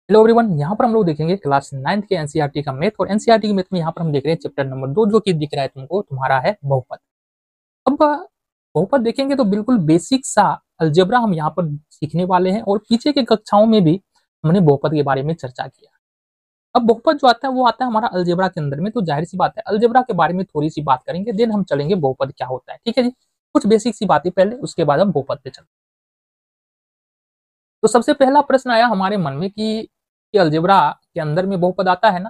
Hello everyone, यहाँ पर हम लोग देखेंगे क्लास 9th के एनसीईआरटी का मैथ। और एनसीईआरटी के मैथ में यहाँ पर हम देख रहे हैं चैप्टर नंबर 2, जो कि दिख रहा है तुमको, तुम्हारा है बहुपद। अब बहुपद देखेंगे तो बिल्कुल बेसिक सा अलजेब्रा हम यहाँ पर सीखने वाले हैं, और पीछे के कक्षाओं में भी हमने बहुपद के बारे में चर्चा किया। अब बहुपद जो आता है वो आता है हमारा अलजेब्रा के अंदर में, तो जाहिर सी बात है अलजेब्रा के बारे में थोड़ी सी बात करेंगे, देन हम चलेंगे बहुपद क्या होता है। ठीक है जी, कुछ बेसिक सी बातें पहले, उसके बाद हम बहुपद पे चलते। तो सबसे पहला प्रश्न आया हमारे मन में कि अलजेब्रा के अंदर में बहुपद आता है ना,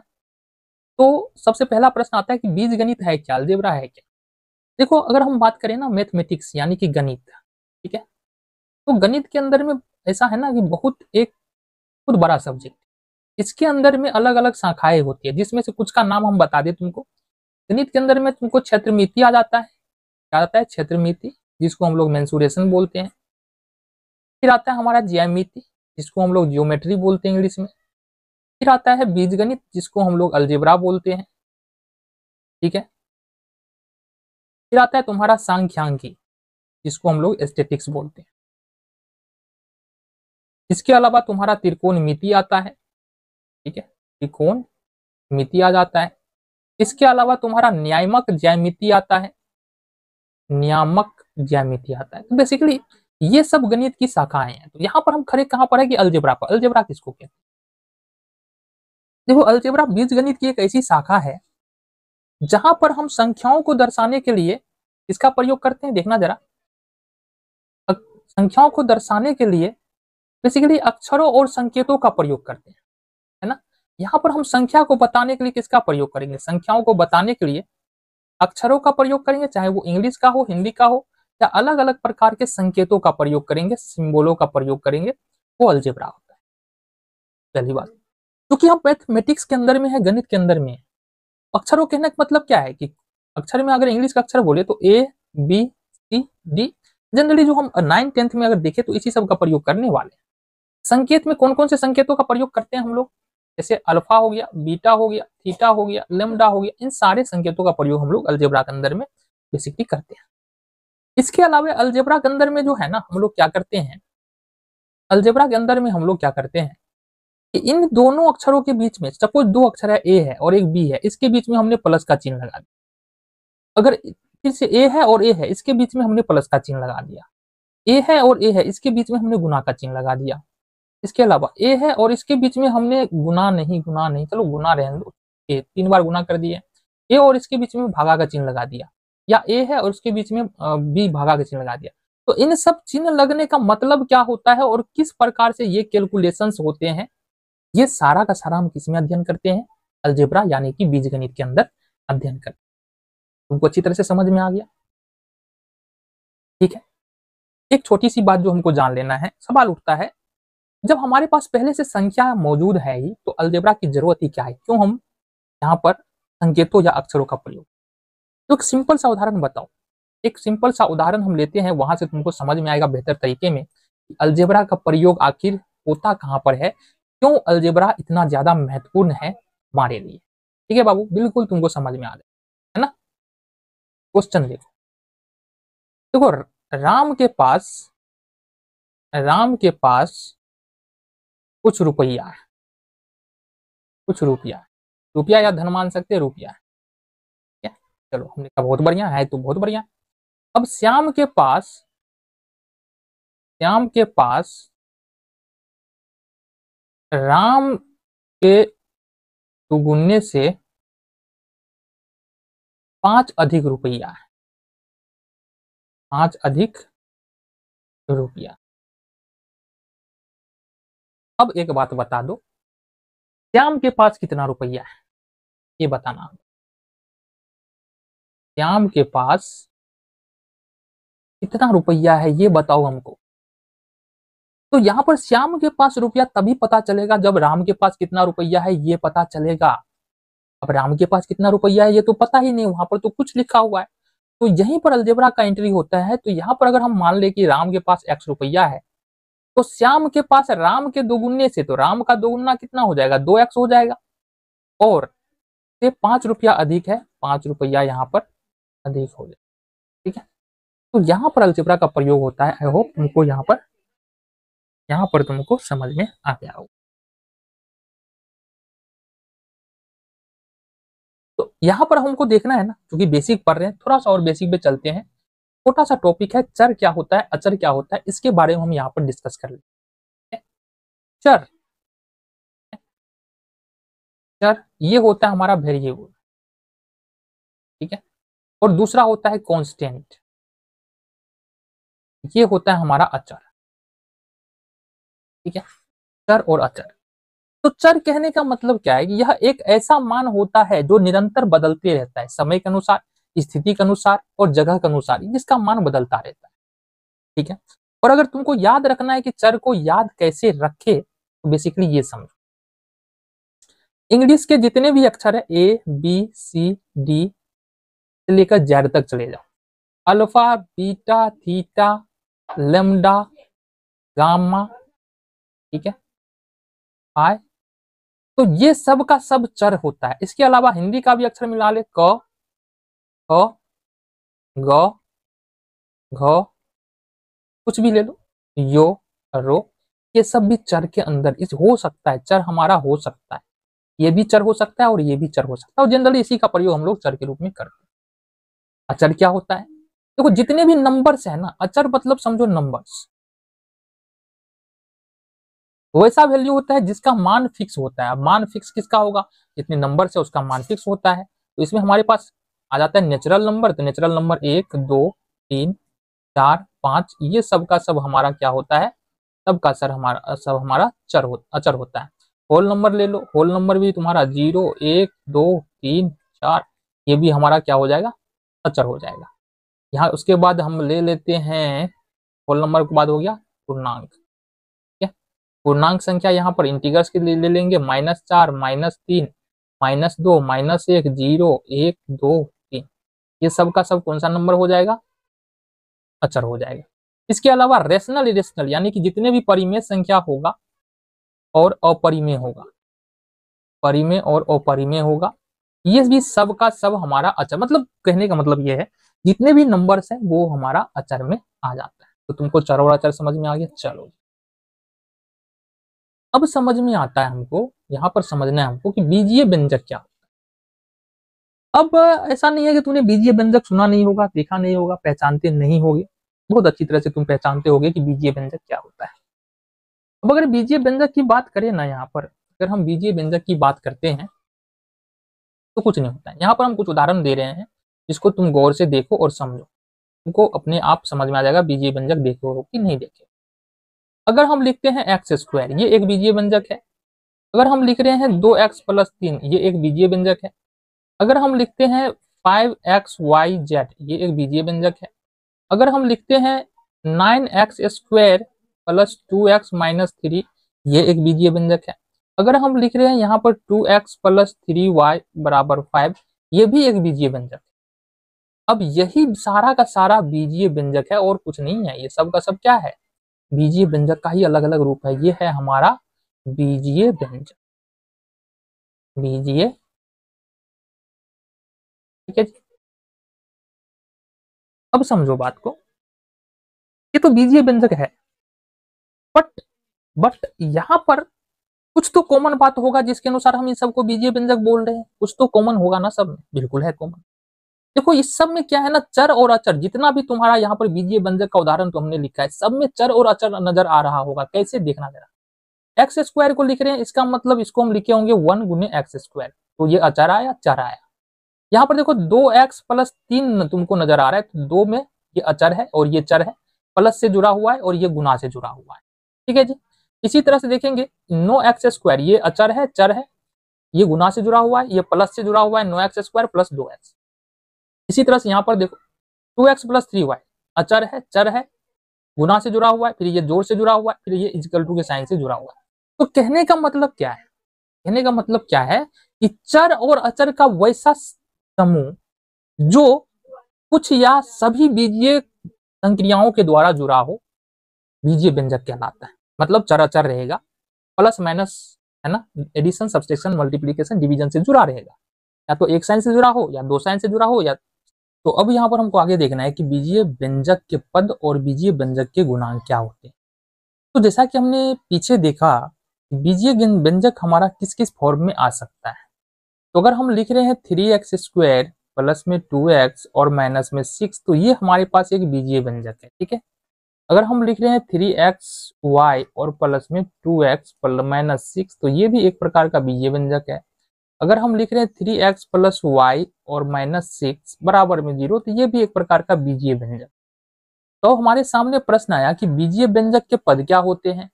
तो सबसे पहला प्रश्न आता है कि बीजगणित है क्या, अलजेब्रा है क्या। देखो, अगर हम बात करें ना मैथमेटिक्स यानी कि गणित, ठीक है, तो गणित के अंदर में ऐसा है ना कि बहुत एक बहुत बड़ा सब्जेक्ट, इसके अंदर में अलग अलग शाखाएं होती है, जिसमें से कुछ का नाम हम बता दें तुमको। गणित के अंदर में तुमको क्षेत्रमिति आ जाता है, क्या आता है, क्षेत्रमिति, जिसको हम लोग मेंसुरेशन बोलते हैं। फिर आता है हमारा ज्यामिति, जिसको हम लोग जियोमेट्री बोलते हैं इंग्लिश में। फिर आता है बीजगणित, जिसको हम लोग अलजेब्रा बोलते हैं। ठीक है, फिर आता है तुम्हारा सांख्यांकी, जिसको हम लोग एस्थेटिक्स बोलते हैं। इसके अलावा तुम्हारा त्रिकोणमिति आता है, ठीक है, त्रिकोणमिति आ जाता है। इसके अलावा तुम्हारा न्यायमक ज्यामिति आता है, नियामक ज्यामिति आता है। तो बेसिकली ये सब गणित की शाखाएं हैं। तो यहाँ पर हम खड़े कहां पर है कि अलजेब्रा पर। अलजेब्रा किसको कहते हैं? देखो, अलजेब्रा बीजगणित की एक ऐसी शाखा है जहां पर हम संख्याओं को दर्शाने के लिए इसका प्रयोग करते हैं। देखना जरा, संख्याओं को दर्शाने के लिए बेसिकली अक्षरों और संकेतों का प्रयोग करते हैं, है ना। यहाँ पर हम संख्या को बताने के लिए किसका प्रयोग करेंगे? संख्याओं को बताने के लिए अक्षरों का प्रयोग करेंगे, चाहे वो इंग्लिश का हो, हिंदी का हो, या अलग अलग प्रकार के संकेतों का प्रयोग करेंगे, सिंबलों का प्रयोग करेंगे, वो अलजेब्रा होता है। पहली बात, क्योंकि हम मैथमेटिक्स के अंदर में है, गणित के अंदर में है। अक्षरों कहने का मतलब क्या है कि अक्षर में अगर इंग्लिश का अक्षर बोले तो ए, बी, सी, डी, जनरली जो हम 9th-10th में अगर देखें तो इसी सब का प्रयोग करने वाले हैं। संकेत में कौन कौन से संकेतों का प्रयोग करते हैं हम लोग? जैसे अल्फा हो गया, बीटा हो गया, थीटा हो गया, लेमडा हो गया, इन सारे संकेतों का प्रयोग हम लोग अलजेब्रा के अंदर में बेसिकली करते हैं। इसके अलावा अलजेब्रा के अंदर में जो है ना, हम लोग क्या करते हैं, अलजेब्रा के अंदर में हम लोग क्या करते हैं कि इन दोनों अक्षरों के बीच में, सपोज दो अक्षर है, ए है और एक बी है, इसके बीच में हमने प्लस का चिन्ह लगा दिया। अगर फिर से ए है और ए है, इसके बीच में हमने प्लस का चिन्ह लगा दिया। ए है और ए है, इसके बीच में हमने गुना का चिन्ह लगा दिया। इसके अलावा ए है और इसके बीच में हमने गुना नहीं, चलो गुना रहने दो, ए 3 बार गुना कर दिए। ए और इसके बीच में भागा का चिन्ह लगा दिया, या ए है और उसके बीच में बी भागा का चिन्ह लगा दिया। तो इन सब चिन्ह लगने का मतलब क्या होता है और किस प्रकार से ये कैलकुलेशंस होते हैं, ये सारा का सारा हम किसमें अध्ययन करते हैं? अलजेब्रा यानी कि बीजगणित के अंदर अध्ययन करते हैं। तुमको अच्छी तरह से समझ में आ गया? ठीक है, एक छोटी सी बात जो हमको जान लेना है, सवाल उठता है, जब हमारे पास पहले से संख्या मौजूद है ही तो अलजेब्रा की जरूरत ही क्या है? क्यों हम यहाँ पर संकेतों या अक्षरों का प्रयोग? तो एक सिंपल सा उदाहरण बताओ, एक सिंपल सा उदाहरण हम लेते हैं, वहां से तुमको समझ में आएगा बेहतर तरीके में कि अलजेब्रा का प्रयोग आखिर होता कहां पर है, क्यों अलजेब्रा इतना ज्यादा महत्वपूर्ण है हमारे लिए। ठीक है बाबू, बिल्कुल तुमको समझ में आ जाए, है ना। क्वेश्चन देखो, देखो राम के पास कुछ रुपया है, कुछ रुपया है, रुपया या धन मान सकते हैं, रुपया है, ठीक है। चलो, हमने कहा बहुत बढ़िया है, तो बहुत बढ़िया। अब श्याम के पास राम के दुगुने से 5 अधिक रुपया है, 5 अधिक रुपया। अब एक बात बता दो, श्याम के पास कितना रुपया है, ये बताना। श्याम के पास कितना रुपया है, ये बताओ हमको। तो यहाँ पर श्याम के पास रुपया तभी पता चलेगा जब राम के पास कितना रुपया है ये पता चलेगा। अब राम के पास कितना रुपया है ये तो पता ही नहीं, वहां पर तो कुछ लिखा हुआ है। तो यहीं पर अलजेब्रा का एंट्री होता है। तो यहाँ पर अगर हम मान ले कि राम के पास x रुपया है, तो श्याम के पास राम के दोगुने से, तो राम का दोगुना कितना हो जाएगा, 2x हो जाएगा, और से 5 रुपया अधिक है, 5 रुपया यहाँ पर अधिक हो जाएगा। ठीक है, तो यहाँ पर अलजेब्रा का प्रयोग होता है। आई होप तुमको यहाँ पर तुमको समझ में आ गया होगा। यहाँ पर हमको देखना है ना, क्योंकि बेसिक पढ़ रहे हैं, थोड़ा सा और बेसिक पे चलते हैं। छोटा सा टॉपिक है, चर क्या होता है, अचर क्या होता है, इसके बारे में हम यहाँ पर डिस्कस कर लेते हैं। चर, चर ये होता है हमारा वेरिएबल, ठीक है, और दूसरा होता है कांस्टेंट, ये होता है हमारा अचर, ठीक है, चर और अचर। तो चर कहने का मतलब क्या है कि यह एक ऐसा मान होता है जो निरंतर बदलते रहता है, समय के अनुसार, स्थिति के अनुसार और जगह के अनुसार, जिसका मान बदलता रहता है, ठीक है। और अगर तुमको याद रखना है कि चर को याद कैसे रखे, तो बेसिकली ये समझो, इंग्लिश के जितने भी अक्षर है ए बी सी डी से लेकर जेड तक चले जाओ, alpha beta theta lambda gamma, ठीक है, पाई, तो ये सब का सब चर होता है। इसके अलावा हिंदी का भी अक्षर मिला ले, क ख ग घ, कुछ भी ले लो, यो रो, ये सब भी चर के अंदर इस हो सकता है, चर हमारा हो सकता है, ये भी चर हो सकता है और ये भी चर हो सकता है, और जनरली इसी का प्रयोग हम लोग चर के रूप में करते हैं। अचर क्या होता है, देखो जितने भी नंबर्स है ना, अचर मतलब समझो नंबर्स, वैसा वैल्यू होता है जिसका मान फिक्स होता है। मान फिक्स किसका होगा, जितने नंबर है उसका मान फिक्स होता है। तो इसमें हमारे पास आ जाता है नेचुरल नंबर, तो नेचुरल नंबर 1 2 3 4 5, ये सब का सब हमारा क्या होता है, सब का सब हमारा अचर होता है। होल नंबर ले लो, होल नंबर भी तुम्हारा 0 1 2 3 4, ये भी हमारा क्या हो जाएगा, अचर हो जाएगा। यहाँ उसके बाद हम ले लेते हैं, होल नंबर के बाद हो गया पूर्णांक, पूर्णांक संख्या यहाँ पर इंटीग्रल्स के लिए ले लेंगे, -4 -3 -2 -1 0 1 2 3, ये सब का सब कौन सा नंबर हो जाएगा, अचर हो जाएगा। इसके अलावा रेशनल इरेशनल यानी कि जितने भी परिमेय संख्या होगा और अपरिमेय होगा, परिमेय और अपरिमेय होगा, ये भी सब का सब हमारा अचर, मतलब कहने का मतलब ये है जितने भी नंबर्स हैं वो हमारा अचर में आ जाता है। तो तुमको चर और अचर समझ में आ गया। चलो अब समझ में आता है हमको, यहाँ पर समझना है हमको कि बीजीय व्यंजक क्या होता है। अब ऐसा नहीं है कि तूने बीजीय व्यंजक सुना नहीं होगा, देखा नहीं होगा, पहचानते नहीं होगे, बहुत अच्छी तरह से तुम पहचानते होगे कि बीजीय व्यंजक क्या होता है। अब अगर बीजीय व्यंजक की बात करें ना, यहाँ पर अगर हम बीजीय व्यंजक की बात करते हैं तो कुछ नहीं होता है। यहाँ पर हम कुछ उदाहरण दे रहे हैं जिसको तुम गौर से देखो और समझो, तुमको अपने आप समझ में आ जाएगा बीजीय व्यंजक देखे हो कि नहीं देखे। अगर हम लिखते हैं x², ये एक बीजीय व्यंजक है। अगर हम लिख रहे हैं 2x+3, ये एक बीजीय व्यंजक है। अगर हम लिखते हैं 5xyz, ये एक बीजीय व्यंजक है। अगर हम लिखते हैं 9x² + 2x - 3, ये एक बीजीय व्यंजक है। अगर हम लिख रहे हैं यहाँ पर 2x + 3y = 5, ये भी एक बीजीय व्यंजक है। अब यही सारा का सारा बीजीय व्यंजक है और कुछ नहीं है, ये सब का सब क्या है, बीजीय व्यंजक का ही अलग अलग रूप है। ये है हमारा बीजीय व्यंजक, बीजीय, ठीक है जी। अब समझो बात को, ये तो बीजीय व्यंजक है, बट यहाँ पर कुछ तो कॉमन बात होगा जिसके अनुसार हम इन सबको बीजीय व्यंजक बोल रहे हैं। कुछ तो कॉमन होगा ना, सब में बिल्कुल है कॉमन। देखो इस सब में क्या है ना, चर और अचर, जितना भी तुम्हारा यहाँ पर बीजीय व्यंजक का उदाहरण तो हमने लिखा है, सब में चर और अचर नजर आ रहा होगा। कैसे देखना जरा, x² को लिख रहे हैं, इसका मतलब इसको हम लिखे होंगे 1 × x², तो ये अचर आया, चर आया। यहाँ पर देखो 2x + 3 तुमको नजर आ रहा है, तो 2 में ये अचर है और ये चर है, प्लस से जुड़ा हुआ है और ये गुना से जुड़ा हुआ है, ठीक है जी। इसी तरह से देखेंगे 9x², ये अचर है, चर है, ये गुना से जुड़ा हुआ है, ये प्लस से जुड़ा हुआ है, 9x² + 2x। इसी तरह से यहाँ पर देखो 2x + 3y, अचर है, चर है, गुना से जुड़ा हुआ है, फिर ये जोड़ से जुड़ा हुआ है, फिर ये = के साइन से जुड़ा हुआ है। तो कहने का मतलब क्या है, कहने का मतलब क्या है कि चर और अचर का वैसा समूह जो कुछ या सभी बीजीय संक्रियाओं के द्वारा जुड़ा हो, बीजीय व्यंजक कहलाता है। मतलब चर अचर रहेगा, प्लस माइनस है ना, एडिशन सब्सट्रैक्शन मल्टीप्लिकेशन डिवीजन से जुड़ा रहेगा, या तो एक साइन से जुड़ा हो या दो साइन से जुड़ा हो, या तो अब यहाँ पर हमको आगे देखना है कि बीजीय व्यंजक के पद और बीजीय व्यंजक के गुणांक क्या होते हैं। तो जैसा कि हमने पीछे देखा, बीजीय व्यंजक हमारा किस किस फॉर्म में आ सकता है, तो अगर हम लिख रहे हैं 3x² प्लस में 2x और माइनस में 6, तो ये हमारे पास एक बीजीय व्यंजक है। ठीक है, अगर हम लिख रहे हैं 3xy और प्लस में 2x माइनस 6, तो ये भी एक प्रकार का बीजीय व्यंजक है। अगर हम लिख रहे हैं 3x प्लस वाई और माइनस 6 बराबर में 0, तो ये भी एक प्रकार का बीजीय व्यंजक। तो हमारे सामने प्रश्न आया कि बीजीय व्यंजक के पद क्या होते हैं।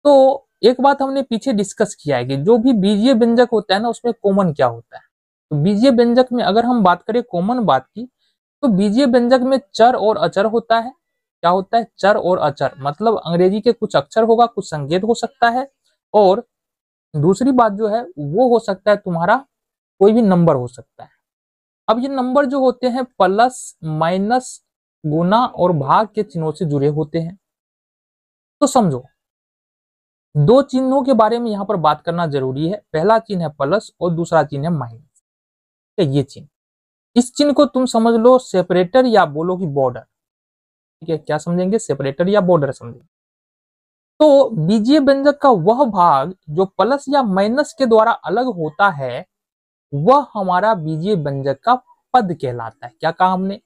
तो एक बात हमने पीछे डिस्कस किया है कि जो भी बीजीय व्यंजक होता है ना, उसमें कॉमन क्या होता है। तो बीजीय व्यंजक में अगर हम बात करें कॉमन बात की, तो बीजीय व्यंजक में चर और अचर होता है। क्या होता है? चर और अचर, मतलब अंग्रेजी के कुछ अक्षर होगा, कुछ संकेत हो सकता है, और दूसरी बात जो है वो हो सकता है तुम्हारा कोई भी नंबर हो सकता है। अब ये नंबर जो होते हैं प्लस माइनस गुना और भाग के चिन्हों से जुड़े होते हैं। तो समझो, दो चिन्हों के बारे में यहाँ पर बात करना जरूरी है। पहला चिन्ह है प्लस और दूसरा चिन्ह है माइनस। ये चिन्ह, इस चिन्ह को तुम समझ लो सेपरेटर या बोलो कि बॉर्डर। ठीक है, क्या समझेंगे? सेपरेटर या बॉर्डर समझेंगे। तो बीजीय व्यंजक का वह भाग जो प्लस या माइनस के द्वारा अलग होता है, वह हमारा बीजीय व्यंजक का पद कहलाता है। क्या कहा हमने?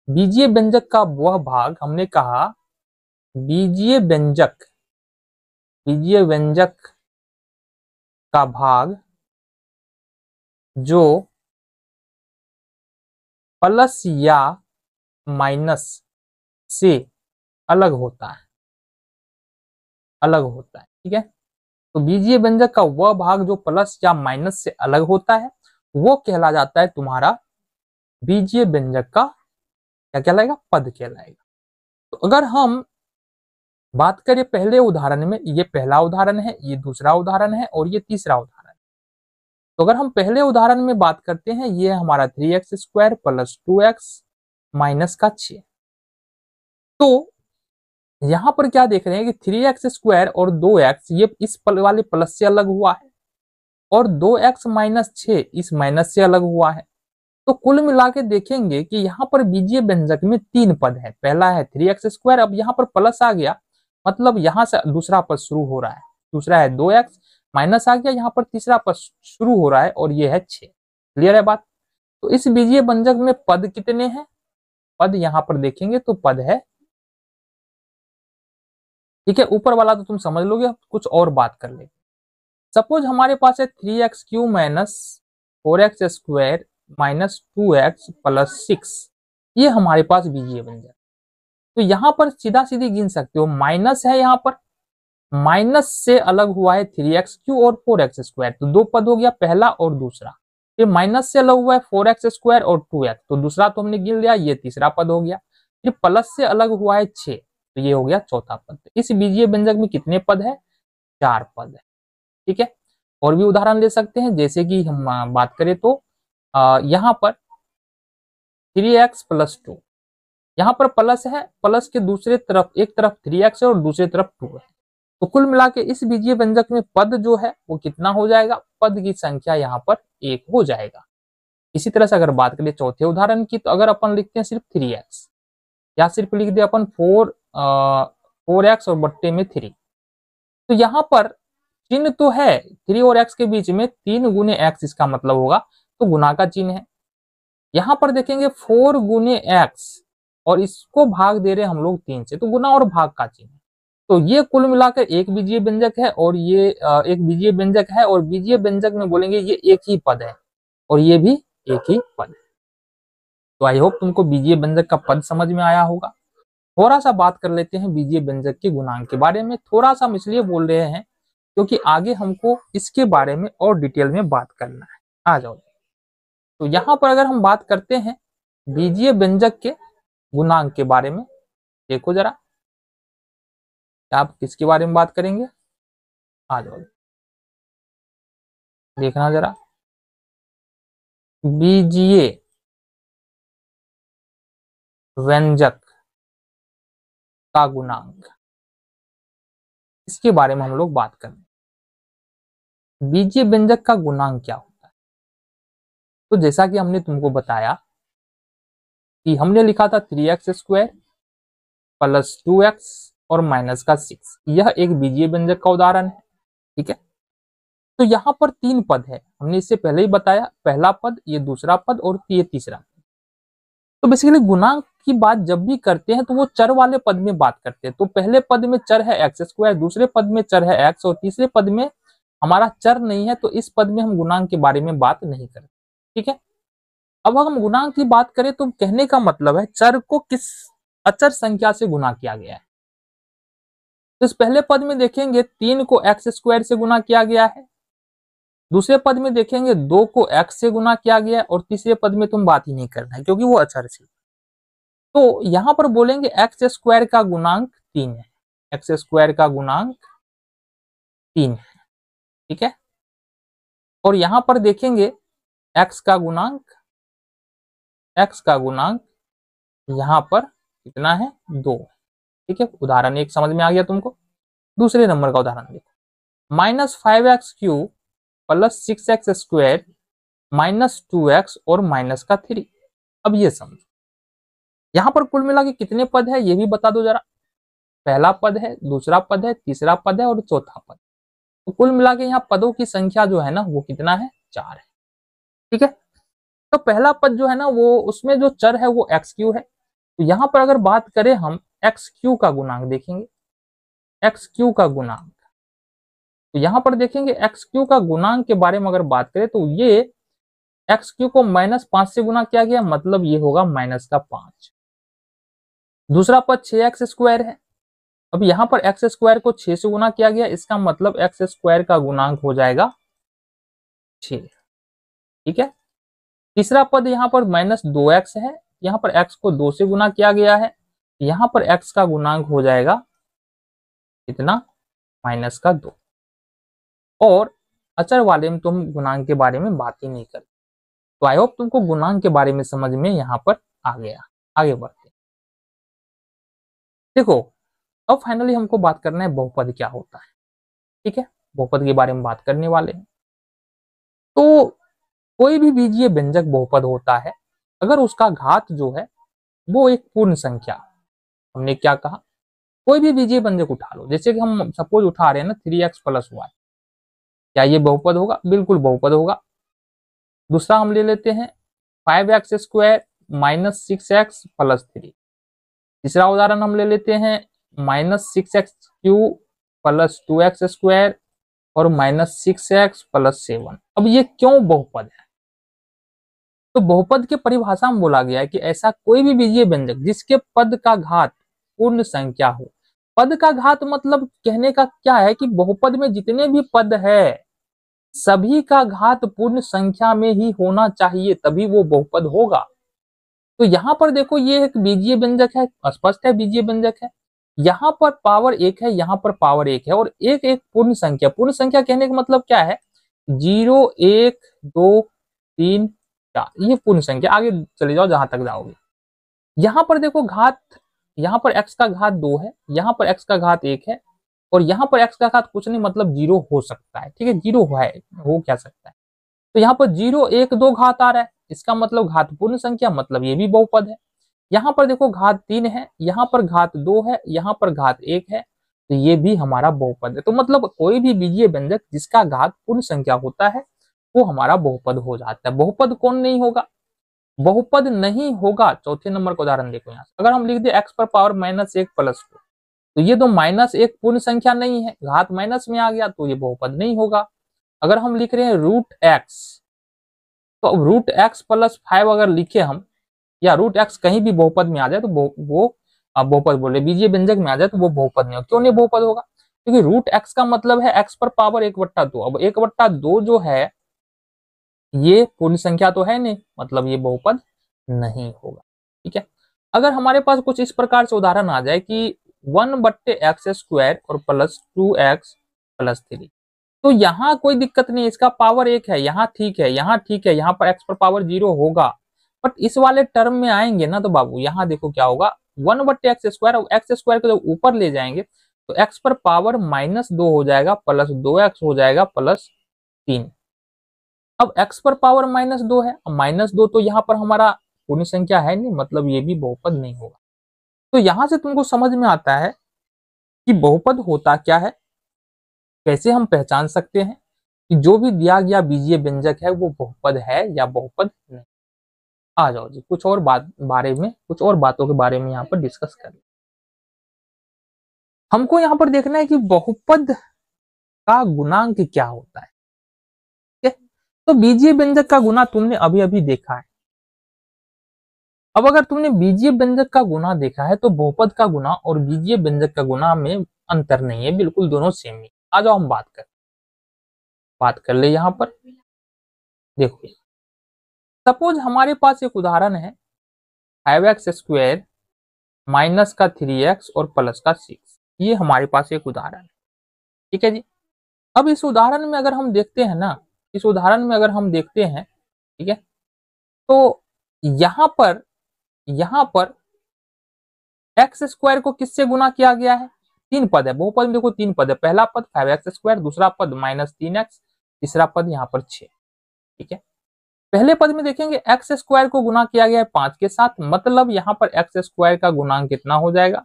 बीजीय व्यंजक का वह भाग, हमने कहा बीजीय व्यंजक का भाग जो प्लस या माइनस से अलग होता है, ठीक है। तो बीजीय व्यंजक का वह भाग जो प्लस या माइनस से अलग होता है, वो कहला जाता है तुम्हारा बीजीय व्यंजक का क्या कहलाएगा? पद कहलाएगा। तो अगर हम बात करें पहले उदाहरण में, ये पहला उदाहरण है, ये दूसरा उदाहरण है और ये तीसरा उदाहरण है। तो अगर हम पहले उदाहरण में बात करते हैं, ये हमारा 3x² प्लस 2x माइनस का 6। तो यहां पर क्या देख रहे हैं कि 3x² और 2x ये इस वाले प्लस से अलग हुआ है, और 2x माइनस 6 इस माइनस से अलग हुआ है। तो कुल मिला के देखेंगे कि यहाँ पर बीजीय व्यंजक में 3 पद है। पहला है 3x², अब यहाँ पर प्लस आ गया, मतलब यहाँ से दूसरा पद शुरू हो रहा है। दूसरा है 2x माइनस आ गया, यहाँ पर तीसरा पद शुरू हो रहा है और ये है 6। क्लियर है बात? तो इस बीजीय व्यंजक में पद कितने हैं? पद यहाँ पर देखेंगे तो पद है, ठीक है। ऊपर वाला तो तुम समझ लोगे, कुछ और बात कर ले। सपोज हमारे पास है 3x³ minus 4x² minus 2x plus 6, ये हमारे पास बीजीय व्यंजक। तो यहां पर सीधा सीधी गिन सकते हो, माइनस है, यहाँ पर माइनस से अलग हुआ है 3x³ और 4x², तो 2 पद हो गया, पहला और दूसरा। फिर माइनस से अलग हुआ है 4x² और 2x, तो दूसरा तो हमने गिन लिया, ये तीसरा पद हो गया। फिर प्लस से अलग हुआ है 6, तो ये हो गया चौथा पद। इस बीजीय व्यंजक में कितने पद है? 4 पद है, ठीक है। और भी उदाहरण ले सकते हैं, जैसे कि हम बात करें तो यहाँ पर 3x प्लस 2, यहाँ पर प्लस है, प्लस के दूसरे तरफ, एक तरफ 3x है और दूसरी तरफ 2 है। तो कुल मिला के इस बीजीय व्यंजक में पद जो है वो कितना हो जाएगा? पद की संख्या यहाँ पर 1 हो जाएगा। इसी तरह से अगर बात करें चौथे उदाहरण की, तो अगर अपन लिखते हैं सिर्फ 3x, या सिर्फ लिख दे अपन 4x और बट्टे में 3, तो यहाँ पर चिन्ह तो है 3 और x के बीच में, 3 गुने x इसका मतलब होगा, तो गुना का चिन्ह है। यहाँ पर देखेंगे 4 गुने x और इसको भाग दे रहे हम लोग 3 से, तो गुना और भाग का चिन्ह है। तो ये कुल मिलाकर एक बीजीय व्यंजक है, और ये एक बीजीय व्यंजक है, और बीजीय व्यंजक में बोलेंगे ये एक ही पद है, और ये भी एक ही पद है। तो आई होप तुमको बीजीय व्यंजक का पद समझ में आया होगा। थोड़ा सा बात कर लेते हैं बीजीय व्यंजक के गुणांक के बारे में। थोड़ा सा हम इसलिए बोल रहे हैं क्योंकि आगे हमको इसके बारे में और डिटेल में बात करना है। आ जाओ। तो यहाँ पर अगर हम बात करते हैं बीजीय व्यंजक के गुणांक के बारे में, देखो जरा आप किसके बारे में बात करेंगे। आ जाओ, देखना जरा, बीजीय व्यंजक का गुणांक, इसके बारे में हम लोग बात कर रहे हैं। बीजीय व्यंजक का गुणांक क्या होता है? तो जैसा कि हमने तुमको बताया कि हमने लिखा था 3x² प्लस 2x और माइनस का 6, यह एक बीजीय व्यंजक का उदाहरण है, ठीक है। तो यहाँ पर 3 पद है, हमने इससे पहले ही बताया, पहला पद, ये दूसरा पद और ये तीसरा पद। तो बेसिकली गुणांक की बात जब भी करते हैं तो वो चर वाले पद में बात करते हैं। तो पहले पद में चर है एक्स स्क्वायर, दूसरे पद में चर है एक्स और तीसरे पद में हमारा चर नहीं है, तो इस पद में हम गुणांक के बारे में बात नहीं करते। ठीक है, अब हम गुणांक की बात करें तो कहने का मतलब है चर को किस अचर संख्या से गुणा किया गया है। तो इस पहले पद में देखेंगे 3 को एक्स स्क्वायर से गुणा किया गया है, दूसरे पद में देखेंगे 2 को एक्स से गुणा किया गया है, और तीसरे पद में तुम बात ही नहीं करना है क्योंकि वो अचर से। तो यहां पर बोलेंगे एक्स स्क्वायर का गुणांक 3 है, एक्स स्क्वायर का गुणांक 3 है। ठीक है, और यहां पर देखेंगे एक्स का गुणांक यहां पर कितना है, 2। ठीक है, उदाहरण 1 समझ में आ गया तुमको। दूसरे नंबर का उदाहरण देखो, -5x³ plus 6x square -2x और माइनस का 3। अब ये समझो, यहां पर कुल मिला के कितने पद है ये भी बता दो जरा। पहला पद है, दूसरा पद है, तीसरा पद है और चौथा पद। तो कुल मिला के यहाँ पदों की संख्या जो है ना वो कितना है, 4 है। ठीक है, तो पहला पद जो है ना वो उसमें जो चर है वो x³ है। तो यहाँ पर अगर बात करें हम x³ का गुणांक देखेंगे, x³ का गुणांक, तो यहाँ पर देखेंगे x³ का गुणांक के बारे में अगर बात करें तो ये x³ को -5 से गुना किया गया, मतलब ये होगा -5। दूसरा पद 6x स्क्वायर है, अब यहाँ पर एक्स स्क्वायर को 6 से गुना किया गया, इसका मतलब एक्स स्क्वायर का गुणांक हो जाएगा 6। ठीक है, तीसरा पद यहाँ पर -2x है, यहाँ पर x को 2 से गुना किया गया है, यहाँ पर x का गुणांक हो जाएगा कितना, -2। और अचर वाले में तुम गुणांक के बारे में बात ही नहीं करते। तो आई होप तुमको गुणांक के बारे में समझ में यहाँ पर आ गया। आगे बढ़ते देखो, अब फाइनली हमको बात करना है बहुपद क्या होता है। ठीक है, बहुपद के बारे में बात करने वाले हैं। तो कोई भी बीजीय व्यंजक बहुपद होता है अगर उसका घात जो है वो एक पूर्ण संख्या, हमने क्या कहा, कोई भी बीजीय व्यंजक उठा लो, जैसे कि हम सपोज उठा रहे हैं ना 3x + y, क्या ये बहुपद होगा, बिल्कुल बहुपद होगा। दूसरा हम ले लेते हैं 5x² - 6x + 3। तीसरा उदाहरण हम ले लेते हैं -6x³ + 2x² और -6x + 7। अब ये क्यों बहुपद है, तो बहुपद के परिभाषा में बोला गया है कि ऐसा कोई भी बीजीय व्यंजक जिसके पद का घात पूर्ण संख्या हो। पद का घात मतलब कहने का क्या है कि बहुपद में जितने भी पद है सभी का घात पूर्ण संख्या में ही होना चाहिए, तभी वो बहुपद होगा। तो यहाँ पर देखो ये एक बीजीय व्यंजक है, स्पष्ट है बीजीय व्यंजक है, यहाँ पर पावर 1 है, यहाँ पर पावर 1 है, और एक एक पूर्ण संख्या। पूर्ण संख्या कहने का मतलब क्या है, 0 1 2 3 4, ये पूर्ण संख्या। आगे चले जाओ जहां तक जाओगे। यहाँ पर देखो घात, यहाँ पर x का घात 2 है, यहाँ पर x का घात 1 है, और यहाँ पर x का घात कुछ नहीं मतलब 0 हो सकता है। ठीक है, 0 है, हो क्या सकता है, तो यहाँ पर 0 1 2 घात आ रहा है, इसका मतलब घात पूर्ण संख्या, मतलब ये भी बहुपद है। यहाँ पर देखो घात 3 है, यहाँ पर घात 2 है, यहाँ पर घात 1 है, तो ये भी हमारा बहुपद है। तो मतलब कोई भी बीजीय व्यंजक जिसका घात पूर्ण संख्या होता है वो हमारा बहुपद हो जाता है। बहुपद कौन नहीं होगा, बहुपद नहीं होगा। चौथे नंबर का उदाहरण देखो, यहाँ अगर हम लिख दे x पर पावर -1 + 2, तो ये तो -1 पूर्ण संख्या नहीं है, घात माइनस में आ गया तो ये बहुपद नहीं होगा। अगर हम लिख रहे हैं √x, तो अब √x + 5 अगर लिखे हम, या √x कहीं भी बहुपद में आ जाए तो वो बहुपद बोले, बीजीय व्यंजक में आ जाए तो वो बहुपद नहीं होगा। क्यों नहीं बहुपद होगा, क्योंकि √x का मतलब है x पर पावर 1/2। अब 1/2 जो है ये पूर्ण संख्या तो है नहीं, मतलब ये बहुपद नहीं होगा। ठीक है, अगर हमारे पास कुछ इस प्रकार से उदाहरण आ जाए कि 1/x² और +2x + 3, तो यहाँ कोई दिक्कत नहीं, इसका पावर 1 है, यहाँ ठीक है, यहाँ ठीक है, यहाँ पर x पर पावर 0 होगा। बट इस वाले टर्म में आएंगे ना तो बाबू यहाँ देखो क्या होगा, 1/x², और x² को जब ऊपर ले जाएंगे तो x पर पावर -2 हो जाएगा, +2x हो जाएगा, +3। अब x पर पावर -2 है, -2 तो यहाँ पर हमारा पूर्ण संख्या है नहीं, मतलब ये भी बहुपद नहीं होगा। तो यहां से तुमको समझ में आता है कि बहुपद होता क्या है, कैसे हम पहचान सकते हैं कि जो भी दिया गया बीजीय व्यंजक है वो बहुपद है या बहुपद नहीं। आ जाओ जी, कुछ और बातों के बारे में यहाँ पर डिस्कस कर। हमको यहाँ पर देखना है कि बहुपद का गुणांक क्या होता है। ठीक है, तो बीजीय व्यंजक का गुना तुमने अभी अभी देखा है। अब अगर तुमने बीजीय व्यंजक का गुना देखा है तो बहुपद का गुना और बीजीय व्यंजक का गुना में अंतर नहीं है, बिल्कुल दोनों सेम ही। आ जाओ हम बात कर ले। यहाँ पर देखो, सपोज हमारे पास एक उदाहरण है 5x² माइनस का 3x और प्लस का 6। ये हमारे पास एक उदाहरण है। ठीक है जी। अब इस उदाहरण में अगर हम देखते हैं ना, ठीक है, तो यहाँ पर x² को किससे गुना किया गया है? 3 पद है बहुपद में। देखो 3 पद है, पहला पद 5x², दूसरा पद -3x, तीसरा पद यहाँ पर 6। ठीक है, पहले पद में देखेंगे x² को गुना किया गया है 5 के साथ, मतलब यहाँ पर x² का गुणांक कितना हो जाएगा?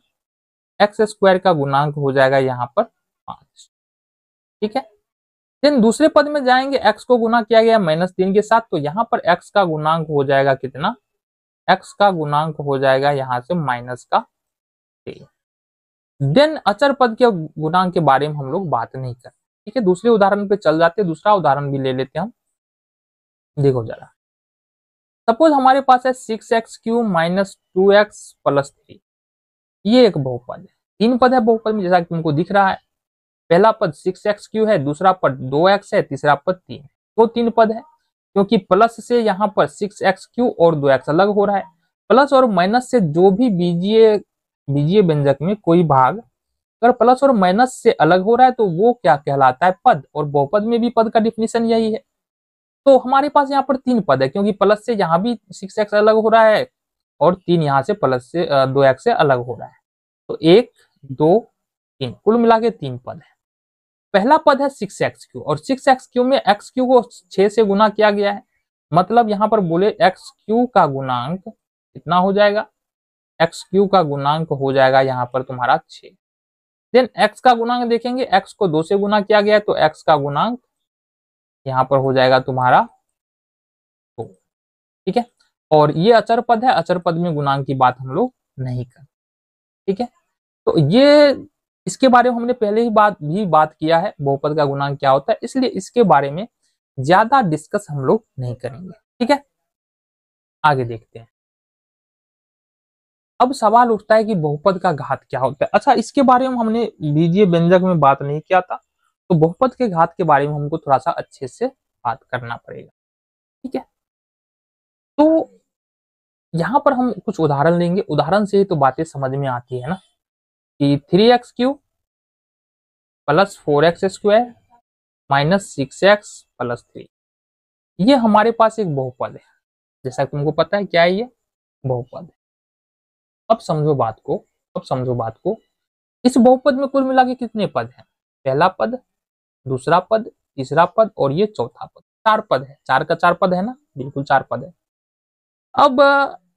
x² का गुणांक हो जाएगा यहाँ पर 5। ठीक है, देन दूसरे पद में जाएंगे, x को गुना किया गया -3 के साथ, तो यहाँ पर x का गुणांक हो जाएगा कितना? x का गुणांक हो जाएगा यहाँ से -3। देन अचर पद के गुणांक के बारे में हम लोग बात नहीं करते। ठीक है, दूसरे उदाहरण पे चल जाते हैं, दूसरा उदाहरण भी ले लेते हैं हम। देखो जरा, सपोज हमारे पास है 6x³ - 2x + 3। ये एक बहुपद है, 3 पद है बहुपद में जैसा कि तुमको दिख रहा है। पहला पद 6x³ है, दूसरा पद 2x है, तीसरा पद 3 है। तो 3 पद है, क्योंकि प्लस से यहाँ पर 6x³ और 2x अलग हो रहा है। प्लस और माइनस से जो भी बीजीय व्यंजक में कोई भाग अगर प्लस और माइनस से अलग हो रहा है तो वो क्या कहलाता है? पद। और बहुपद में भी पद का डिफिनीशन यही है। तो हमारे पास यहाँ पर 3 पद है, क्योंकि प्लस से यहाँ भी 6x अलग हो रहा है और 3 यहाँ से प्लस से 2x से अलग हो रहा है। तो 1 2 3 कुल मिला के 3 पद है। पहला पद है 6x³ और 6x³ में x³ को 6 से गुना किया गया है, मतलब यहाँ पर बोले x³ का गुणांक कितना हो जाएगा? x³ का गुणांक हो जाएगा यहाँ पर तुम्हारा 6। देन x का गुणांक देखेंगे, x को 2 से गुना किया गया है, तो x का गुणांक यहाँ पर हो जाएगा तुम्हारा 2। ठीक है, और ये अचर पद है, अचर पद में गुणांक की बात हम लोग नहीं करते। ठीक है, तो ये इसके बारे में हमने पहले ही बात किया है, बहुपद का गुणांक क्या होता है, इसलिए इसके बारे में ज्यादा डिस्कस हम लोग नहीं करेंगे। ठीक है, आगे देखते हैं। अब सवाल उठता है कि बहुपद का घात क्या होता है। अच्छा, इसके बारे में हमने बीजीय व्यंजक में बात नहीं किया था, तो बहुपद के घात के बारे में हमको थोड़ा सा अच्छे से बात करना पड़ेगा। ठीक है, तो यहाँ पर हम कुछ उदाहरण लेंगे, उदाहरण से ही तो बातें समझ में आती है ना, कि 3x³ + 4x² - 6x + 3, ये हमारे पास एक बहुपद है। जैसा तुमको पता है क्या है, ये बहुपद है। अब समझो बात को, इस बहुपद में कुल मिला के कितने पद हैं? पहला पद, दूसरा पद, तीसरा पद और ये चौथा पद। 4 पद है, 4 का 4 पद है ना, बिल्कुल 4 पद है। अब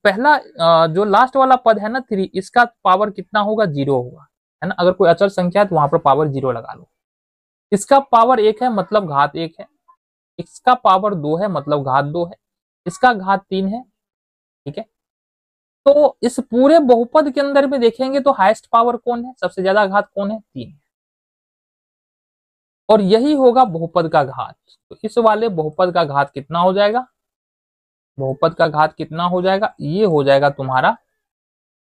पहला जो लास्ट वाला पद है ना 3, इसका पावर कितना होगा? 0 होगा, है ना। अगर कोई अचर संख्या है तो वहां पर पावर 0 लगा लो। इसका पावर 1 है मतलब घात 1 है, इसका पावर 2 है मतलब घात 2 है, इसका घात 3 है। ठीक है, तो इस पूरे बहुपद के अंदर में देखेंगे तो हाईएस्ट पावर कौन है? सबसे ज्यादा घात कौन है? 3। और यही होगा बहुपद का घात। तो इस वाले बहुपद का घात कितना हो जाएगा? बहुपद का घात कितना हो जाएगा? ये हो जाएगा तुम्हारा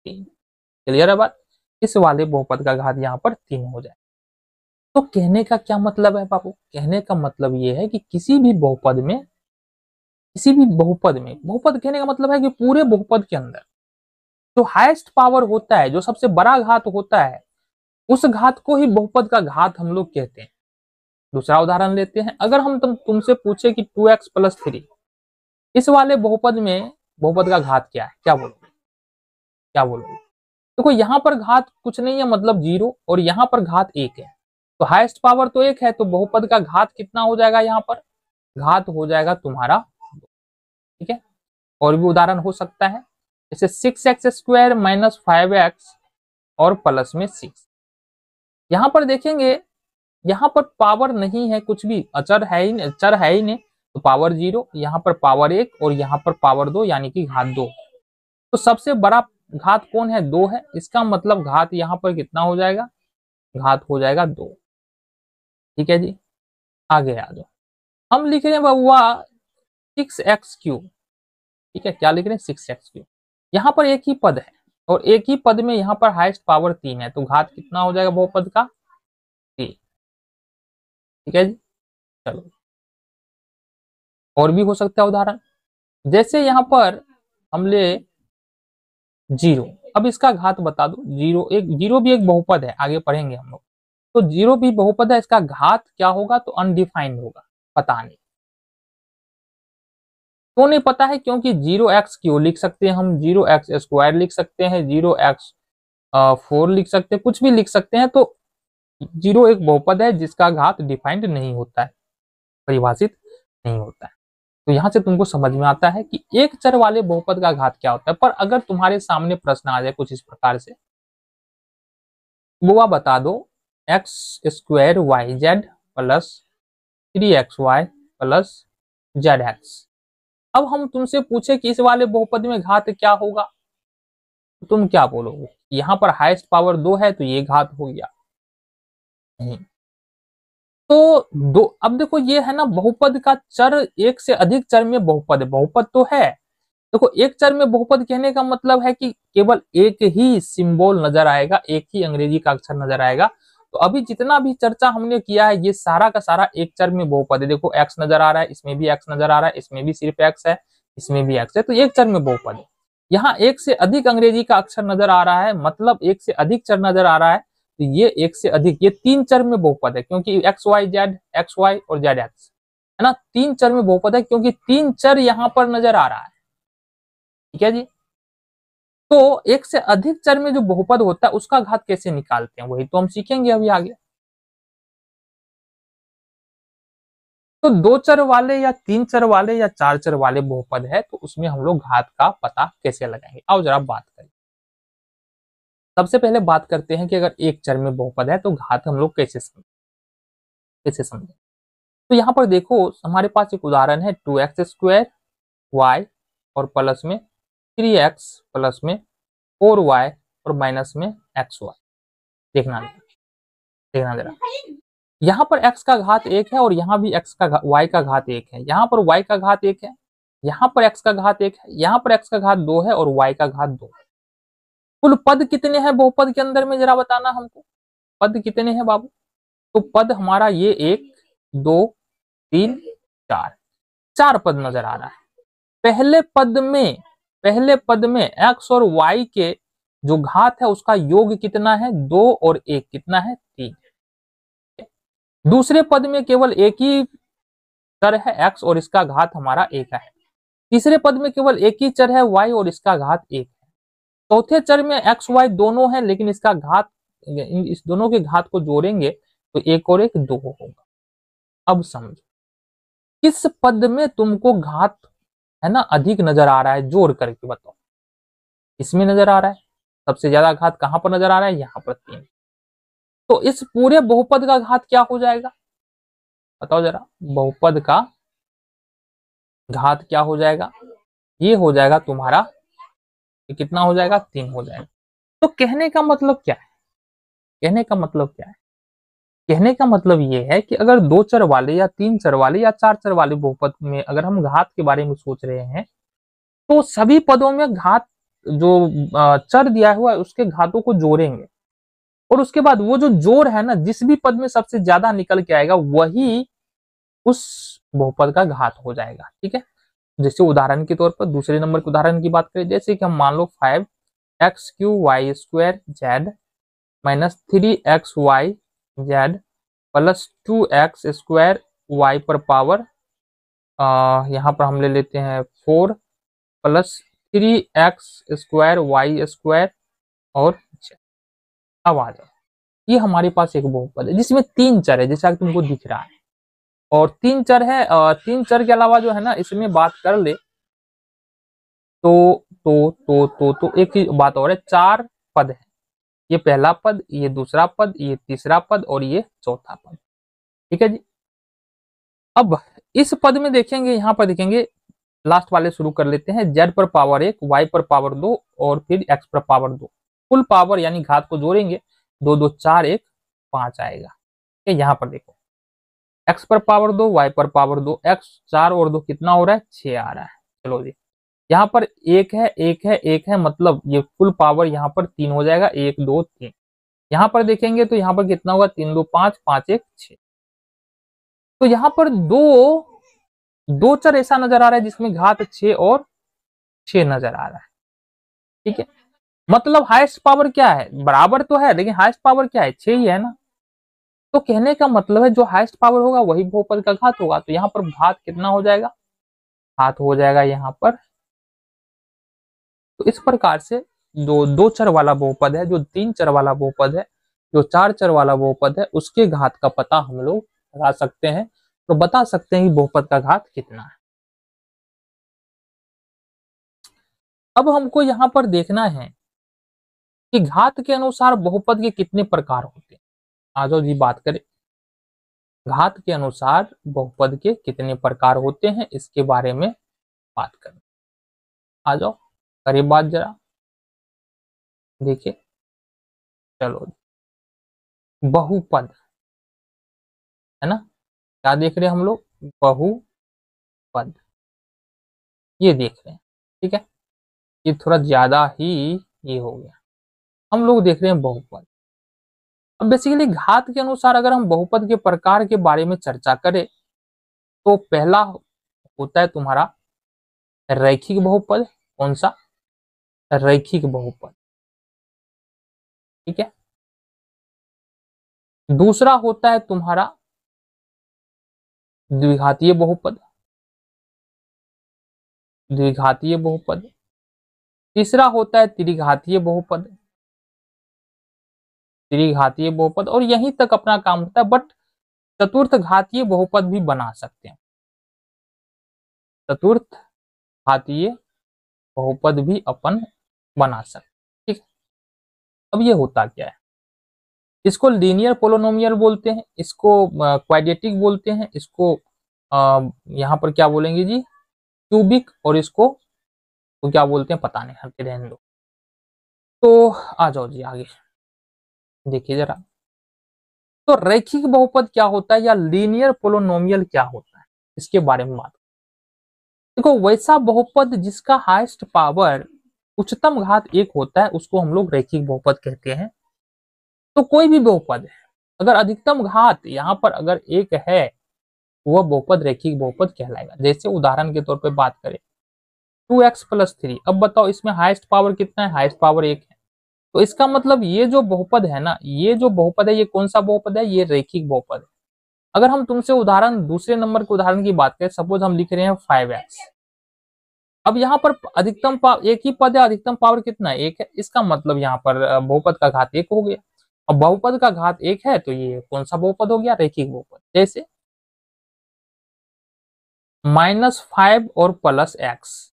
3। क्लियर है बात? इस वाले बहुपद का घात यहाँ पर 3 हो जाएगा। तो कहने का क्या मतलब है बाबू? कहने का मतलब ये है कि किसी भी बहुपद में, बहुपद कहने का मतलब है कि पूरे बहुपद के अंदर जो हाईएस्ट पावर होता है, जो सबसे बड़ा घात होता है, उस घात को ही बहुपद का घात हम लोग कहते हैं। दूसरा उदाहरण लेते हैं। अगर हम तुमसे पूछे कि 2x + 3, इस वाले बहुपद में बहुपद का घात क्या है? क्या बोलोगे? देखो यहाँ पर घात कुछ नहीं है मतलब 0, और यहाँ पर घात 1 है, तो हाईएस्ट पावर तो 1 है, तो बहुपद का घात कितना हो जाएगा? यहाँ पर घात हो जाएगा तुम्हारा 2। ठीक है, और भी उदाहरण हो सकता है, जैसे 6x² - 5x और प्लस में 6। यहाँ पर देखेंगे यहाँ पर पावर नहीं है, कुछ भी अचर है ही नहीं, चर है ही नहीं, तो पावर 0, यहाँ पर पावर 1 और यहाँ पर पावर 2 यानी कि घात 2। तो सबसे बड़ा घात कौन है? 2 है। इसका मतलब घात यहाँ पर कितना हो जाएगा? घात हो जाएगा 2। ठीक है जी, आगे आ जाओ। हम लिख रहे हैं बउआ 6x3। ठीक है, क्या लिख रहे हैं? 6x3। यहाँ पर एक ही पद है और एक ही पद में यहाँ पर हाईएस्ट पावर 3 है, तो घात कितना हो जाएगा बहुपद का? 3। ठीक है जी, चलो और भी हो सकता है उदाहरण, जैसे यहाँ पर हम ले 0। अब इसका घात बता दो। 0 भी एक बहुपद है, आगे पढ़ेंगे हम लोग। तो 0 भी बहुपद है, इसका घात क्या होगा? तो अनडिफाइंड होगा, पता नहीं। क्यों नहीं पता है? क्योंकि 0x3 लिख सकते हैं हम, 0x² लिख सकते हैं, 0x4 लिख सकते हैं, कुछ भी लिख सकते हैं। तो 0 एक बहुपद है जिसका घात डिफाइंड नहीं होता है, परिभाषित नहीं होता है। तो यहां से तुमको समझ में आता है कि एक चर वाले बहुपद का घात क्या होता है। पर अगर तुम्हारे सामने प्रश्न आ जाए कुछ इस प्रकार से, बुआ बता दो x² yz plus 3xy plus zx। अब हम तुमसे पूछे कि इस वाले बहुपद में घात क्या होगा, तो तुम क्या बोलोगे? यहाँ पर हाईएस्ट पावर 2 है तो ये घात हो गया। नहीं, तो दो, अब देखो ये है ना बहुपद का चर, एक से अधिक चर में बहुपद है। बहुपद तो है, देखो एक चर में बहुपद कहने का मतलब है कि केवल एक ही सिंबल नजर आएगा, एक ही अंग्रेजी का अक्षर नजर आएगा। तो अभी जितना भी चर्चा हमने किया है ये सारा का सारा एक चर में बहुपद है। देखो एक्स नजर आ रहा है, इसमें भी एक्स नजर आ रहा है, इसमें भी सिर्फ एक्स है, इसमें भी एक्स है, तो एक चर में बहुपद है। यहाँ एक से अधिक अंग्रेजी का अक्षर नजर आ रहा है, मतलब एक से अधिक चर नजर आ रहा है, तो ये एक से अधिक, ये 3 चर में बहुपद है, क्योंकि x y z, x y और जेड एक्स, है ना, 3 चर में बहुपद है क्योंकि 3 चर यहाँ पर नजर आ रहा है। ठीक है जी, तो एक से अधिक चर में जो बहुपद होता है उसका घात कैसे निकालते हैं, वही तो हम सीखेंगे अभी आगे। तो 2 चर वाले या 3 चर वाले या 4 चर वाले बहुपद है तो उसमें हम लोग घात का पता कैसे लगाएंगे, आओ जरा बात करें। सबसे पहले बात करते हैं कि अगर एक चर में बहुपद है तो घात हम लोग कैसे समझें। तो यहाँ पर देखो हमारे पास एक उदाहरण है 2x² y और प्लस में 3x प्लस में 4y और माइनस में xy। देखना जरा, यहाँ पर x का घात 1 है और यहाँ भी y का घात 1 है, यहाँ पर y का घात 1 है, यहाँ पर x का घात 1 है, यहाँ पर x का घात 2 है और y का घात 2 है। कुल पद कितने हैं बहुपद के अंदर में, जरा बताना हमको, पद कितने हैं बाबू? तो पद हमारा ये 1 2 3 4, 4 पद नजर आ रहा है। पहले पद में x और y के जो घात है उसका योग कितना है? 2 और 1 कितना है? 3। दूसरे पद में केवल एक ही चर है x और इसका घात हमारा 1 है। तीसरे पद में केवल एक ही चर है y और इसका घात 1 है। चौथे चर में x y दोनों है लेकिन इसका घात, इस दोनों के घात को जोड़ेंगे तो 1 और 1 2 होगा। अब समझो किस पद में तुमको घात है ना अधिक नजर आ रहा है, जोड़ करके बताओ। इसमें नजर आ रहा है, सबसे ज्यादा घात कहां पर नजर आ रहा है? यहाँ पर 3। तो इस पूरे बहुपद का घात क्या हो जाएगा बताओ जरा, बहुपद का घात क्या हो जाएगा? ये हो जाएगा तुम्हारा, ये कितना हो जाएगा? 3 हो जाएगा। तो कहने का मतलब क्या है? कहने का मतलब ये है कि अगर 2 चर वाले या 3 चर वाले या 4 चर वाले बहुपद में अगर हम घात के बारे में सोच रहे हैं तो सभी पदों में घात जो चर दिया हुआ है उसके घातों को जोड़ेंगे और उसके बाद वो जो जोड़ है ना, जिस भी पद में सबसे ज्यादा निकल के आएगा वही उस बहुपद का घात हो जाएगा। ठीक है, जैसे उदाहरण के तौर पर दूसरे नंबर के उदाहरण की बात करें, जैसे कि हम मान लो 5x³ y² z minus 3xy z plus 2x² y पर पावर, यहाँ पर हम ले लेते हैं 4 प्लस 3x² y² और z। अब आ जाओ, ये हमारे पास एक बहुपद है जिसमें 3 चर है जैसा कि तुमको दिख रहा है, और 3 चर है। 3 चर के अलावा जो है ना इसमें बात कर ले तो एक ही बात और है, 4 पद है। ये पहला पद, ये दूसरा पद, ये तीसरा पद और ये चौथा पद। ठीक है जी। अब इस पद में देखेंगे, यहां पर देखेंगे लास्ट वाले शुरू कर लेते हैं। z पर पावर 1, y पर पावर 2 और फिर x पर पावर 2, कुल पावर यानी घात को जोड़ेंगे, 2 2 4 1 5 आएगा। ठीक है, यहाँ पर देखो x पर पावर 2, y पर पावर 2, x 4 और 2 कितना हो रहा है, 6 आ रहा है। चलो जी, यहाँ पर एक है, एक है, एक है, मतलब ये कुल पावर यहाँ पर 3 हो जाएगा, 1 2 3। यहाँ पर देखेंगे तो यहाँ पर कितना होगा, 3 2 5 5 1 6। तो यहाँ पर दो चर ऐसा नजर आ रहा है जिसमें घात 6 और 6 नजर आ रहा है। ठीक है, मतलब हाईएस्ट पावर क्या है, बराबर तो है लेकिन हाईएस्ट पावर क्या है, 6 ही है ना। तो कहने का मतलब है जो हाईएस्ट पावर होगा वही बहुपद का घात होगा। तो यहाँ पर घात कितना हो जाएगा, घात हो जाएगा यहाँ पर। तो इस प्रकार से जो दो चर वाला बहुपद है, जो 3 चर वाला बहुपद है, जो 4 चर वाला बहुपद है, उसके घात का पता हम लोग लगा सकते हैं। तो बता सकते हैं कि बहुपद का घात कितना है। अब हमको यहाँ पर देखना है कि घात के अनुसार बहुपद के कितने प्रकार होते हैं। आ जाओ जी बात करें, घात के अनुसार बहुपद के कितने प्रकार होते हैं इसके बारे में बात करें। आ जाओ करीब बात जरा देखिए। चलो, बहुपद है ना, क्या देख रहे हैं हम लोग, बहुपद, ये देख रहे हैं। ठीक है, ये थोड़ा ज्यादा ही ये हो गया, हम लोग देख रहे हैं बहुपद। अब बेसिकली घात के अनुसार अगर हम बहुपद के प्रकार के बारे में चर्चा करें तो पहला होता है तुम्हारा रैखिक बहुपद। कौन सा, रैखिक बहुपद। ठीक है, दूसरा होता है तुम्हारा द्विघातीय बहुपद, द्विघातीय बहुपद। तीसरा होता है त्रिघातीय बहुपद, त्रिघातीय बहुपद। और यहीं तक अपना काम होता है, बट चतुर्थ घातीय बहुपद भी बना सकते हैं, चतुर्थ घातीय बहुपद भी अपन बना सकते हैं। ठीक, अब ये होता क्या है, इसको लीनियर पोलिनोमियल बोलते हैं, इसको क्वाड्रेटिक बोलते हैं, इसको यहाँ पर क्या बोलेंगे जी, क्यूबिक, और इसको तो क्या बोलते हैं पता नहीं, हल्के रहने दो। तो आ जाओ जी आगे देखिए जरा। तो रैखिक बहुपद क्या होता है या लीनियर पोलिनोमियल क्या होता है, इसके बारे में बात। देखो, वैसा बहुपद जिसका हाईएस्ट पावर उच्चतम घात 1 होता है उसको हम लोग रैखिक बहुपद कहते हैं। तो कोई भी बहुपद है अगर अधिकतम घात यहाँ पर अगर 1 है, वह बहुपद रैखिक बहुपद कहलाएगा। जैसे उदाहरण के तौर पे बात करें 2x + 3, अब बताओ इसमें हाईएस्ट पावर कितना है, हाईएस्ट पावर 1 है। तो इसका मतलब ये जो बहुपद है ना, ये जो बहुपद है ये कौन सा बहुपद है, ये रैखिक बहुपद है। अगर हम तुमसे उदाहरण दूसरे नंबर के उदाहरण की बात करें, सपोज हम लिख रहे हैं 5x। अब यहाँ पर अधिकतम पावर एक ही पद है, अधिकतम पावर कितना है, 1 है। इसका मतलब यहाँ पर बहुपद का घात 1 हो गया। अब बहुपद का घात 1 है तो ये कौन सा बहुपद हो गया, रैखिक बहुपद। जैसे -5 और +x,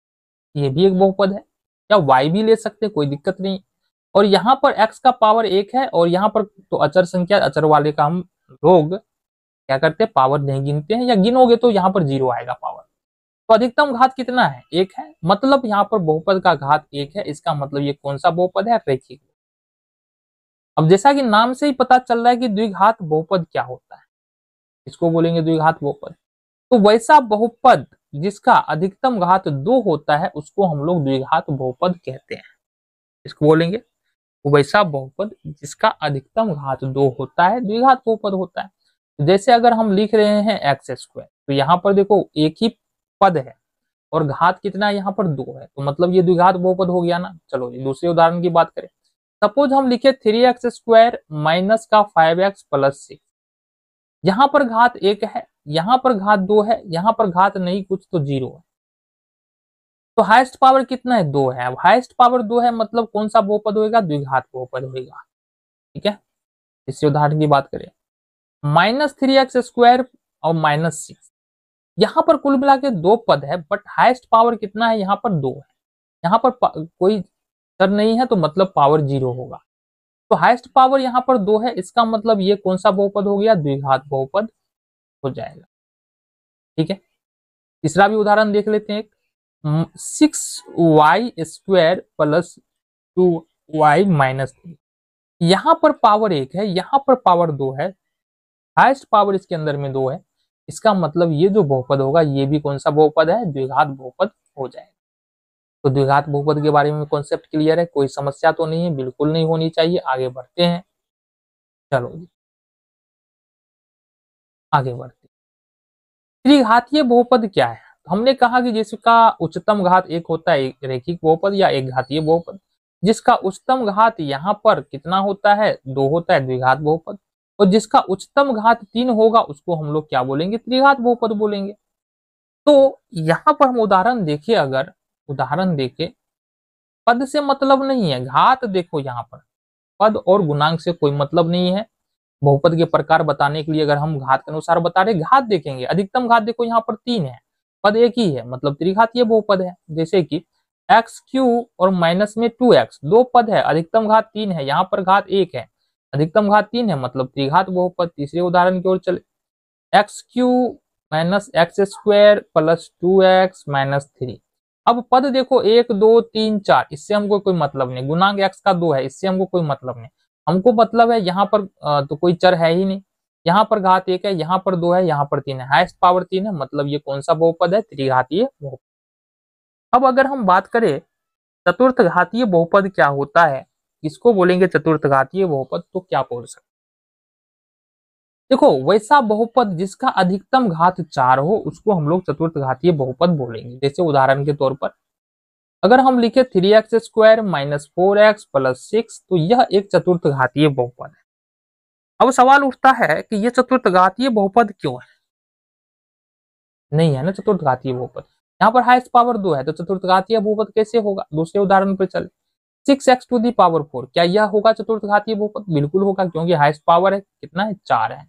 ये भी एक बहुपद है, या y भी ले सकते हैं, कोई दिक्कत नहीं। और यहाँ पर x का पावर 1 है, और यहाँ पर तो अचर संख्या, अचर वाले का हम लोग क्या करते हैं, पावर नहीं गिनते हैं, या गिनोगे तो यहाँ पर 0 आएगा पावर। तो अधिकतम घात कितना है, 1 है, मतलब यहाँ पर बहुपद का घात 1 है। इसका मतलब ये कौन सा बहुपद है, रैखिक। अब जैसा कि नाम से ही पता चल रहा है कि द्विघात बहुपद क्या होता है, इसको बोलेंगे द्विघात बहुपद। तो वैसा बहुपद जिसका अधिकतम घात 2 होता है उसको हम लोग द्विघात बहुपद कहते हैं। इसको बोलेंगे वैसा बहुपद जिसका अधिकतम घात 2 होता है, द्विघात बहुपद होता है। जैसे अगर हम लिख रहे हैं x², तो यहाँ पर देखो एक ही पद है और घात कितना है, यहाँ पर 2 है, तो मतलब ये द्विघात बहुपद हो गया ना। चलो दूसरे उदाहरण की बात करें, सपोज हम लिखे 3x² माइनस का 5x + 6। यहाँ पर घात 1 है, यहाँ पर घात 2 है, यहाँ पर घात नहीं कुछ तो 0 है। तो हाईएस्ट पावर कितना है, 2 है। अब हाईएस्ट पावर 2 है मतलब कौन सा बहुपद होगा, द्विघात बहुपद होगा। ठीक है, इसी उदाहरण की बात करें -3x² और -6, यहाँ पर कुल मिला के 2 पद है, बट हाईएस्ट पावर कितना है, यहाँ पर 2 है। यहाँ पर कोई चर नहीं है तो मतलब पावर 0 होगा। तो हाईएस्ट पावर यहाँ पर 2 है, इसका मतलब ये कौन सा बहुपद हो गया, द्विघात बहुपद हो जाएगा। ठीक है, तीसरा भी उदाहरण देख लेते हैं। 6y² plus 2y-3। यहां पर पावर 1 है, यहां पर पावर 2 है, हाईएस्ट पावर इसके अंदर में 2 है। इसका मतलब ये जो बहुपद होगा ये भी कौन सा बहुपद है, द्विघात बहुपद हो जाएगा। तो द्विघात बहुपद के बारे में कॉन्सेप्ट क्लियर है, कोई समस्या तो नहीं है, बिल्कुल नहीं होनी चाहिए। आगे बढ़ते हैं, चलो जी आगे बढ़ते हैं। त्रिघातीय बहुपद क्या है? तो हमने कहा कि जिसका उच्चतम घात 1 होता है एक रैखिक बहुपद या एक घातीय बहुपद, जिसका उच्चतम घात यहाँ पर कितना होता है, 2 होता है, द्विघात बहुपद। और जिसका उच्चतम घात 3 होगा उसको हम लोग क्या बोलेंगे, त्रिघात बहुपद बोलेंगे। तो यहाँ पर हम उदाहरण देखें, अगर उदाहरण देखें, पद से मतलब नहीं है, घात देखो यहाँ पर, पद और गुणांक से कोई मतलब नहीं है। बहुपद के प्रकार बताने के लिए अगर हम घात के अनुसार बता रहे, घात देखेंगे, अधिकतम घात देखो यहाँ पर 3 है, पद एक ही है, मतलब त्रिघातीय बहुपद है। जैसे कि x³ और माइनस में 2x, दो पद है, अधिकतम घात 3 है, यहाँ पर घात 1 है, अधिकतम घात 3 है, मतलब त्रिघात बहुपद। तीसरे उदाहरण की ओर चले, x³ minus x² plus 2x-3। अब पद देखो 1 2 3 4, इससे हमको कोई मतलब नहीं, गुणांक x का 2 है, इससे हमको कोई मतलब नहीं। हमको मतलब है यहाँ पर तो कोई चर है ही नहीं, यहाँ पर घात 1 है, यहाँ पर 2 है, यहाँ पर 3 है, हाईएस्ट पावर 3 है, मतलब ये कौन सा बहुपद है, त्रिघातीय बहुपद। अब अगर हम बात करें चतुर्थ घातीय बहुपद क्या होता है, किसको बोलेंगे चतुर्थ घातीय बहुपद, तो क्या बोल सकते, देखो वैसा बहुपद जिसका अधिकतम घात 4 हो उसको हम लोग चतुर्थ घातीय बहुपद बोलेंगे। जैसे उदाहरण के तौर पर अगर हम लिखे 3x² माइनस 4x प्लस 6, तो यह एक चतुर्थ घातीय बहुपद है। अब सवाल उठता है कि यह चतुर्थ घातीय बहुपद क्यों है, नहीं है ना चतुर्थ घातीय बहुपद, यहाँ पर हाईएस्ट पावर 2 है, तो चतुर्थ घातीय बहुपद कैसे होगा। दूसरे उदाहरण पर चले, 6x⁴ क्या यह होगा चतुर्थ घातीय बहुपद, बिल्कुल होगा, क्योंकि हाईएस्ट पावर है, कितना है, 4 है।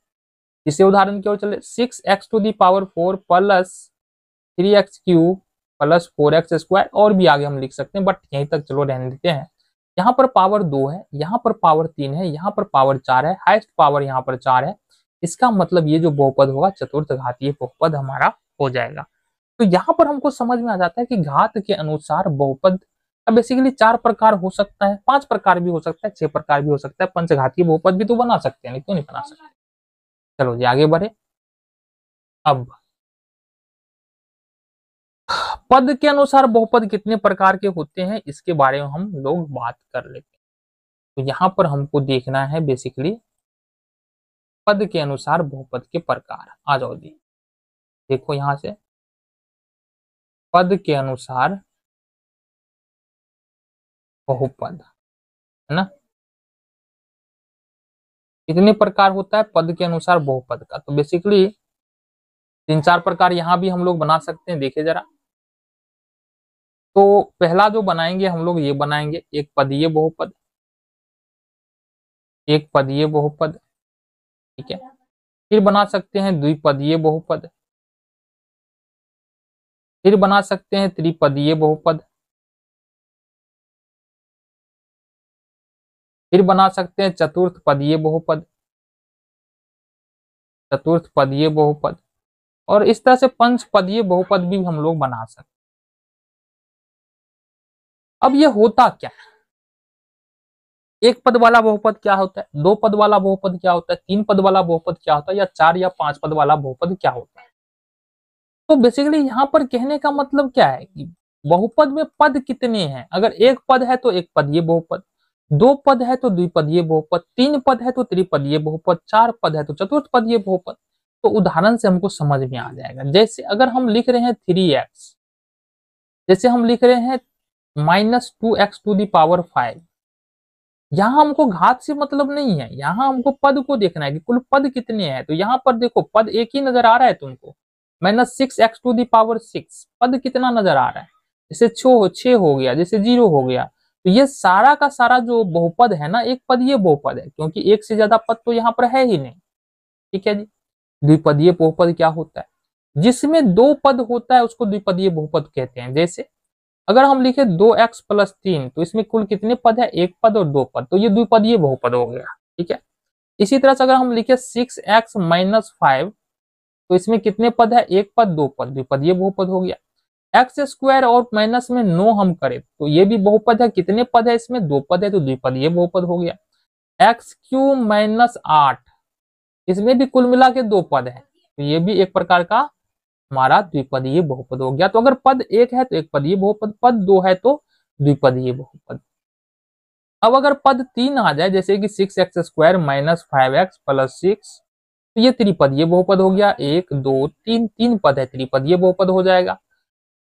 इसे उदाहरण की ओर चले, 6x⁴ plus 3x³ plus 4x², और भी आगे हम लिख सकते हैं, बट यहीं तक चलो रहने देते हैं। यहाँ पर पावर 2 है, यहाँ पर पावर 3 है, यहाँ पर पावर 4 है, हाईएस्ट पावर यहाँ पर 4 है। इसका मतलब ये जो बहुपद होगा चतुर्थ घातीय बहुपद हमारा हो जाएगा। तो यहाँ पर हमको समझ में आ जाता है कि घात के अनुसार बहुपद का बेसिकली 4 प्रकार हो सकता है, 5 प्रकार भी हो सकता है, 6 प्रकार भी हो सकता है, पंचघातीय बहुपद भी तो बना सकते हैं, क्यों नहीं बना सकते। चलो जी आगे बढ़े। अब पद के अनुसार बहुपद कितने प्रकार के होते हैं इसके बारे में हम लोग बात कर लेते हैं। तो यहाँ पर हमको देखना है बेसिकली पद के अनुसार बहुपद के प्रकार। आ जाओ जी, देखो यहां से पद के अनुसार बहुपद है ना, कितने प्रकार होता है पद के अनुसार बहुपद का। तो बेसिकली 3-4 प्रकार यहाँ भी हम लोग बना सकते हैं, देखे जरा। तो पहला जो बनाएंगे हम लोग ये बनाएंगे एक पदीय बहुपद, एक पदीय बहुपद, ठीक है। फिर बना सकते हैं द्विपदीय बहुपद, फिर बना सकते हैं त्रिपदीय बहुपद, फिर बना सकते हैं चतुर्थ पदीय बहुपद, चतुर्थ पदीय बहुपद, और इस तरह से पंचपदीय बहुपद भी हम लोग बना सकते हैं। अब ये होता क्या है, एक पद वाला बहुपद क्या होता है, 2 पद वाला बहुपद क्या होता है, 3 पद वाला बहुपद क्या होता है, या 4 या 5 पद वाला बहुपद क्या होता है। तो बेसिकली यहाँ पर कहने का मतलब क्या है कि बहुपद में पद कितने हैं, अगर एक पद है तो एक पदीय बहुपद, 2 पद है तो द्विपदीय बहुपद, 3 पद है तो त्रिपदीय बहुपद, 4 पद है तो चतुर्थ पदीय बहुपद। तो उदाहरण से हमको समझ में आ जाएगा। जैसे अगर हम लिख रहे हैं 3x, जैसे हम लिख रहे हैं -2x⁵, यहाँ हमको घात से मतलब नहीं है, यहाँ हमको पद को देखना है कि कुल पद कितने हैं। तो यहाँ पर देखो पद एक ही नजर आ रहा है तुमको, -6x⁶ पद कितना नजर आ रहा है, जैसे 6 हो गया, जैसे 0 हो गया। तो ये सारा का सारा जो बहुपद है ना एक पदीय बहुपद है, क्योंकि एक से ज्यादा पद तो यहाँ पर है ही नहीं, ठीक है जी। द्विपदीय बहुपद क्या होता है, जिसमें 2 पद होता है उसको द्विपदीय बहुपद कहते हैं। जैसे अगर हम लिखे 2x + 3, तो इसमें कुल कितने पद है, एक पद और 2 पद, तो ये द्विपदीय बहुपद हो गया, ठीक है। इसी तरह से अगर हम लिखे 6x - 5, तो इसमें कितने पद है, एक पद, दो पद, द्विपदीय बहुपद हो गया। एक्स स्क्वायर और माइनस में 9 हम करें तो ये भी बहुपद है, कितने पद है इसमें, दो पद है, तो द्विपदीय बहुपद हो गया। एक्स क्यू माइनस 8, इसमें भी कुल मिला के दो पद है, तो ये भी एक प्रकार का हमारा द्विपदीय बहुपद हो गया। तो अगर पद एक है तो एक पदीय बहुपद, पद दो है तो द्विपदीय बहुपद। अब अगर पद तीन आ जाए, जैसे कि 6x² माइनस 5x प्लस 6, तो ये त्रिपदीय बहुपद हो गया। एक दो तीन, तीन पद है, त्रिपदीय बहुपद हो जाएगा।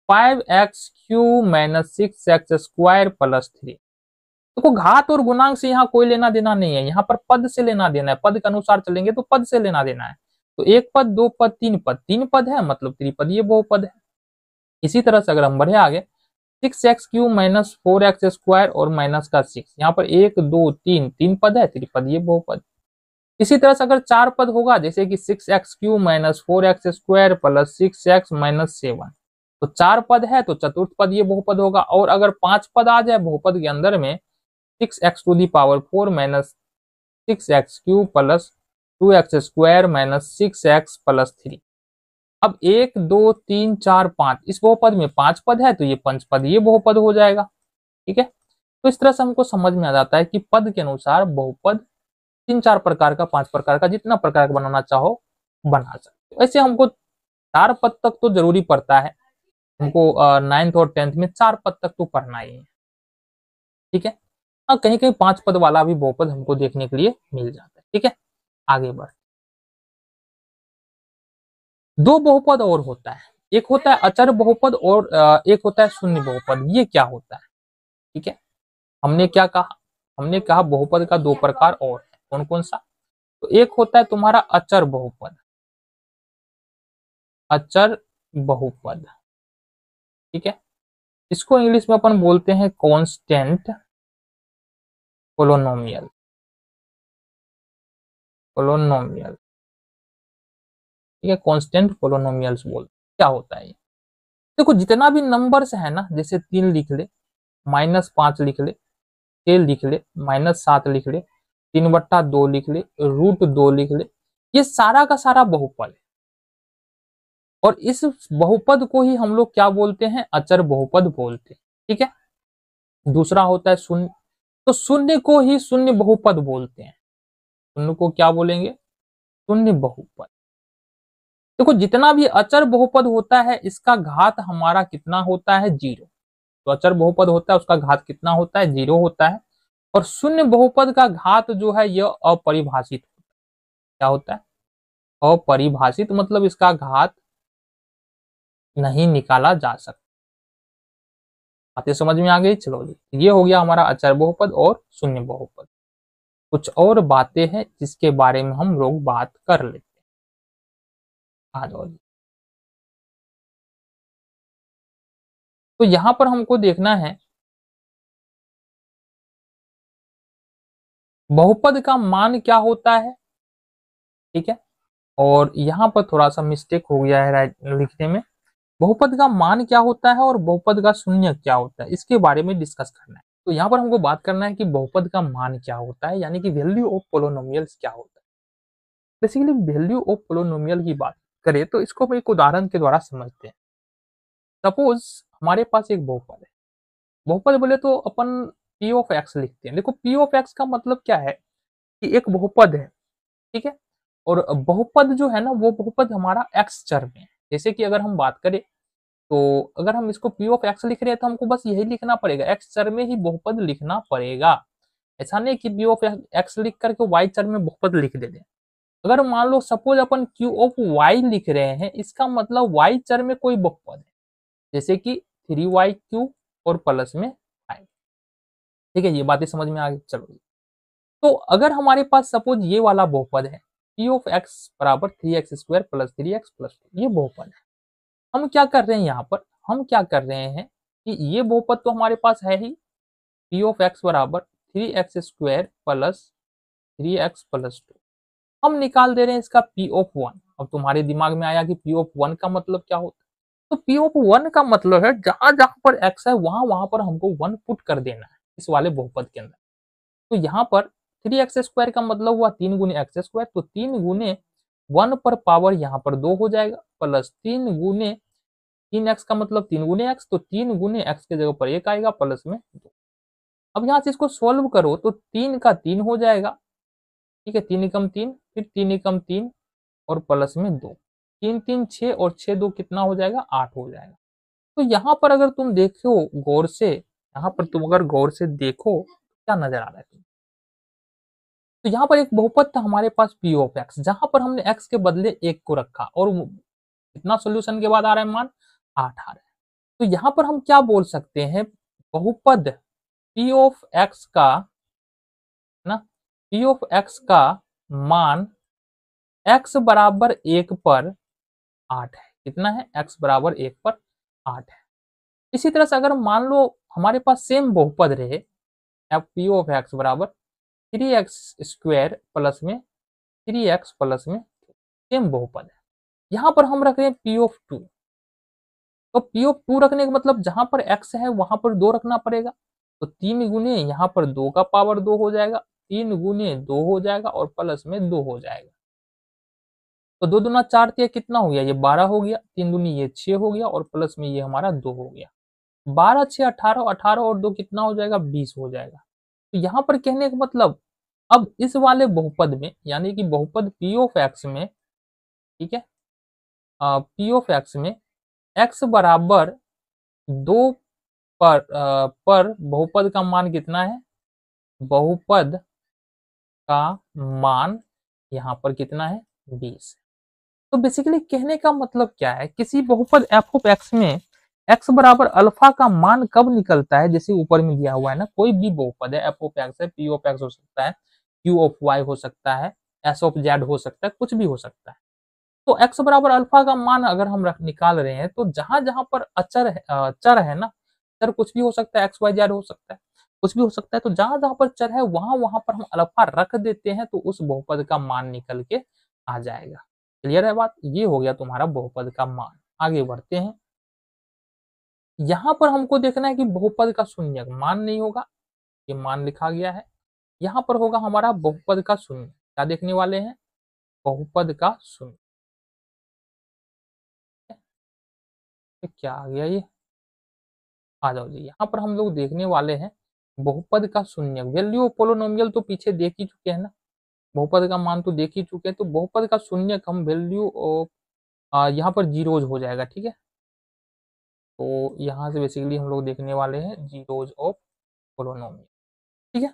5x³ माइनस 6x² प्लस 3, देखो घात और गुणांक से यहाँ कोई लेना देना नहीं है, यहाँ पर पद से लेना देना है, पद के अनुसार चलेंगे तो पद से लेना देना है। तो एक पद, दो पद, तीन पद, तीन पद है मतलब त्रिपदीय बहुपद है। इसी तरह से अगर हम बढ़े आगे, 6x³ माइनस 4x² और माइनस का 6, यहाँ पर एक दो तीन, तीन पद है, त्रिपदीय बहुपद। इसी तरह से अगर चार पद होगा, जैसे कि 6x³ minus 4x² plus 6x minus 7, तो चार पद है तो चतुर्थ पदीय बहुपद होगा। और अगर पांच पद आ जाए बहुपद के अंदर में, 6x⁴ minus 6x³ plus 2x² minus 6x plus 3, अब एक दो तीन चार पांच, इस बहुपद में पांच पद है तो ये पंचपदीय बहुपद हो जाएगा। ठीक है, तो इस तरह से हमको समझ में आ जाता है कि पद के अनुसार बहुपद तीन चार प्रकार का, पांच प्रकार का, जितना प्रकार का बनाना चाहो बना सकते हो। ऐसे हमको चार पद तक तो जरूरी पड़ता है, हमको 9th और 10th में चार पद तक तो पढ़ना ही है। ठीक है, हाँ कहीं कहीं पांच पद वाला भी बहुपद हमको देखने के लिए मिल जाता है। ठीक है, आगे बढ़, दो बहुपद और होता है, एक होता है अचर बहुपद और एक होता है शून्य बहुपद। ये क्या होता है, ठीक है, हमने क्या कहा, हमने कहा बहुपद का दो प्रकार और है, कौन कौन सा, तो एक होता है तुम्हारा अचर बहुपद, अचर बहुपद। ठीक है, इसको इंग्लिश में अपन बोलते हैं कांस्टेंट पोलिनोमियल, पोलिनोमियल। ठीक है, कांस्टेंट पोलिनोमियल्स बोलते, क्या होता है ये, देखो जितना भी नंबर्स है ना, जैसे 3 लिख ले, -5 लिख ले, 6 लिख ले, -7 लिख ले, 3/2 लिख ले, √2 लिख ले, ये सारा का सारा बहुपद है। और इस बहुपद को ही हम लोग क्या बोलते हैं, अचर बहुपद बोलते हैं। ठीक है, दूसरा होता है शून्य, तो शून्य को ही शून्य बहुपद बोलते हैं, शून्य को क्या बोलेंगे, शून्य बहुपद। देखो जितना भी अचर बहुपद होता है इसका घात हमारा कितना होता है, 0। तो अचर बहुपद होता है उसका घात कितना होता है, 0 होता है। और शून्य बहुपद का घात जो है यह अपरिभाषित होता है, क्या होता है, अपरिभाषित, मतलब इसका घात नहीं निकाला जा सकता। बातें समझ में आ गई, चलो जी, ये हो गया हमारा अचर बहुपद और शून्य बहुपद। कुछ और बातें हैं जिसके बारे में हम लोग बात कर लेते हैं, आ जाओ जी। तो यहां पर हमको देखना है बहुपद का मान क्या होता है। ठीक है, और यहाँ पर थोड़ा सा मिस्टेक हो गया है लिखने में, बहुपद का मान क्या होता है और बहुपद का शून्य क्या होता है, इसके बारे में डिस्कस करना है। तो यहाँ पर हमको बात करना है कि बहुपद का मान क्या होता है, यानी कि वैल्यू ऑफ पोलिनोमियल्स क्या होता है। बेसिकली वैल्यू ऑफ पोलिनोमियल की बात करें तो इसको हम एक उदाहरण के द्वारा समझते हैं। सपोज हमारे पास एक बहुपद है, बहुपद बोले तो अपन पी ऑफ एक्स लिखते हैं। देखो पी ऑफ एक्स का मतलब क्या है कि एक बहुपद है, ठीक है, और बहुपद जो है ना वो बहुपद हमारा एक्स चर में है। जैसे कि अगर हम बात करें तो अगर हम इसको पी ऑफ एक्स लिख रहे हैं तो हमको बस यही लिखना पड़ेगा, एक्स चर में ही बहुपद लिखना पड़ेगा। ऐसा नहीं कि पी ऑफ एक्स लिख करके वाई चर में बहुपद लिख देते। अगर मान लो सपोज अपन क्यू ऑफ वाई लिख रहे हैं, इसका मतलब वाई चर में कोई बहुपद है, जैसे कि 3y³ और प्लस में 5। ठीक है, ये बातें समझ में आ गई, चलो। तो अगर हमारे पास सपोज ये वाला बहुपद है, पी ऑफ एक्स बराबर 3x² प्लस 3x प्लस 2, ये बहुपद है। हम क्या कर रहे हैं यहाँ पर, हम क्या कर रहे हैं कि ये बहुपद तो हमारे पास है ही, पी ऑफ एक्स बराबर 3x² प्लस 3x प्लस 2, हम निकाल दे रहे हैं इसका पी ऑफ 1। अब तुम्हारे दिमाग में आया कि पी ऑफ 1 का मतलब क्या होता है, तो पी ऑफ 1 का मतलब है जहां जहां पर x है वहां वहां पर हमको 1 पुट कर देना है इस वाले बहुपद के अंदर। तो यहाँ पर 3x² का मतलब हुआ 3 गुने x², तो 3 गुने 1 पर पावर यहाँ पर 2 हो जाएगा, प्लस 3 गुने 3x का मतलब 3 गुने x, तो 3 गुने x के जगह पर 1 आएगा प्लस में 2। अब यहाँ से इसको सोल्व करो तो 3 का 3 हो जाएगा, ठीक है, 3 एकम 3, फिर 3 एकम 3 और प्लस में 2, 3 3 6 और 6 2 कितना हो जाएगा, 8 हो जाएगा। तो यहाँ पर अगर तुम देखो गौर से, यहाँ पर तुम अगर गौर से देखो क्या नजर आ रहा है तुम्हें? तो यहाँ पर एक बहुपद था हमारे पास पी ऑफ एक्स, जहां पर हमने एक्स के बदले 1 को रखा और कितना सोल्यूशन के बाद आ रहा है मान, 8 आ रहा है। तो यहाँ पर हम क्या बोल सकते हैं, बहुपद पी ऑफ एक्स का ना, पी ऑफ एक्स का मान x बराबर 1 पर 8 है। कितना है, x बराबर 1 पर 8 है। इसी तरह से अगर मान लो हमारे पास सेम बहुपद रहे, पी ऑफ एक्स बराबर 3x² प्लस में 3x प्लस में, सेम बहुपद है। यहाँ पर हम रख रहे हैं पी ऑफ 2, तो पी ऑफ 2 रखने का मतलब जहां पर x है वहां पर 2 रखना पड़ेगा, तो 3 गुने यहाँ पर 2 का पावर 2 हो जाएगा, 3 गुने 2 हो जाएगा और प्लस में 2 हो जाएगा। तो 2 दूना 4 ये कितना हो गया, ये 12 हो गया, 3 दूनी ये 6 हो गया और प्लस में ये हमारा 2 हो गया। 12 6 18, 18 और 2 कितना हो जाएगा, 20 हो जाएगा। तो यहाँ पर कहने का मतलब अब इस वाले बहुपद में, यानी कि बहुपद पी ऑफ एक्स में, ठीक है, पी ऑफ एक्स में x बराबर 2 पर बहुपद का मान कितना है, बहुपद का मान यहाँ पर कितना है, 20। तो बेसिकली कहने का मतलब क्या है, किसी बहुपद एफ ऑफ एक्स में x बराबर अल्फा का मान कब निकलता है, जैसे ऊपर में दिया हुआ है ना, कोई भी बहुपद है, एफ ऑफ एक्स है, पी ऑफ एक्स हो सकता है, क्यू ऑफ वाई हो सकता है, एस ऑफ जेड हो सकता है, कुछ भी हो सकता है। तो x बराबर अल्फा का मान अगर हम निकाल रहे हैं, तो जहां जहां पर अचर है, चर है ना, चर कुछ भी हो सकता है, एक्स वाई जेड हो सकता है, कुछ भी हो सकता है, तो जहां जहां पर चर है वहां वहां पर हम अल्फा रख देते हैं, तो उस बहुपद का मान निकल के आ जाएगा। क्लियर है बात, ये हो गया तुम्हारा बहुपद का मान। आगे बढ़ते हैं, यहां पर हमको देखना है कि बहुपद का शून्य मान नहीं होगा, ये मान लिखा गया है, यहां पर होगा हमारा बहुपद का शून्य। क्या देखने वाले हैं, बहुपद का शून्य। क्या आ गया ये, आ जाओ जी, यहाँ पर हम लोग देखने वाले हैं बहुपद का शून्य। वैल्यू ऑफ पोलिनोमियल तो पीछे देख ही चुके हैं ना, बहुपद का मान तो देख ही चुके हैं, तो बहुपद का शून्य हम वैल्यू ऑफ, यहाँ पर जीरोज हो जाएगा, ठीक है। तो यहाँ से बेसिकली हम लोग देखने वाले हैं जीरोज ऑफ पोलिनोमियल, ठीक है।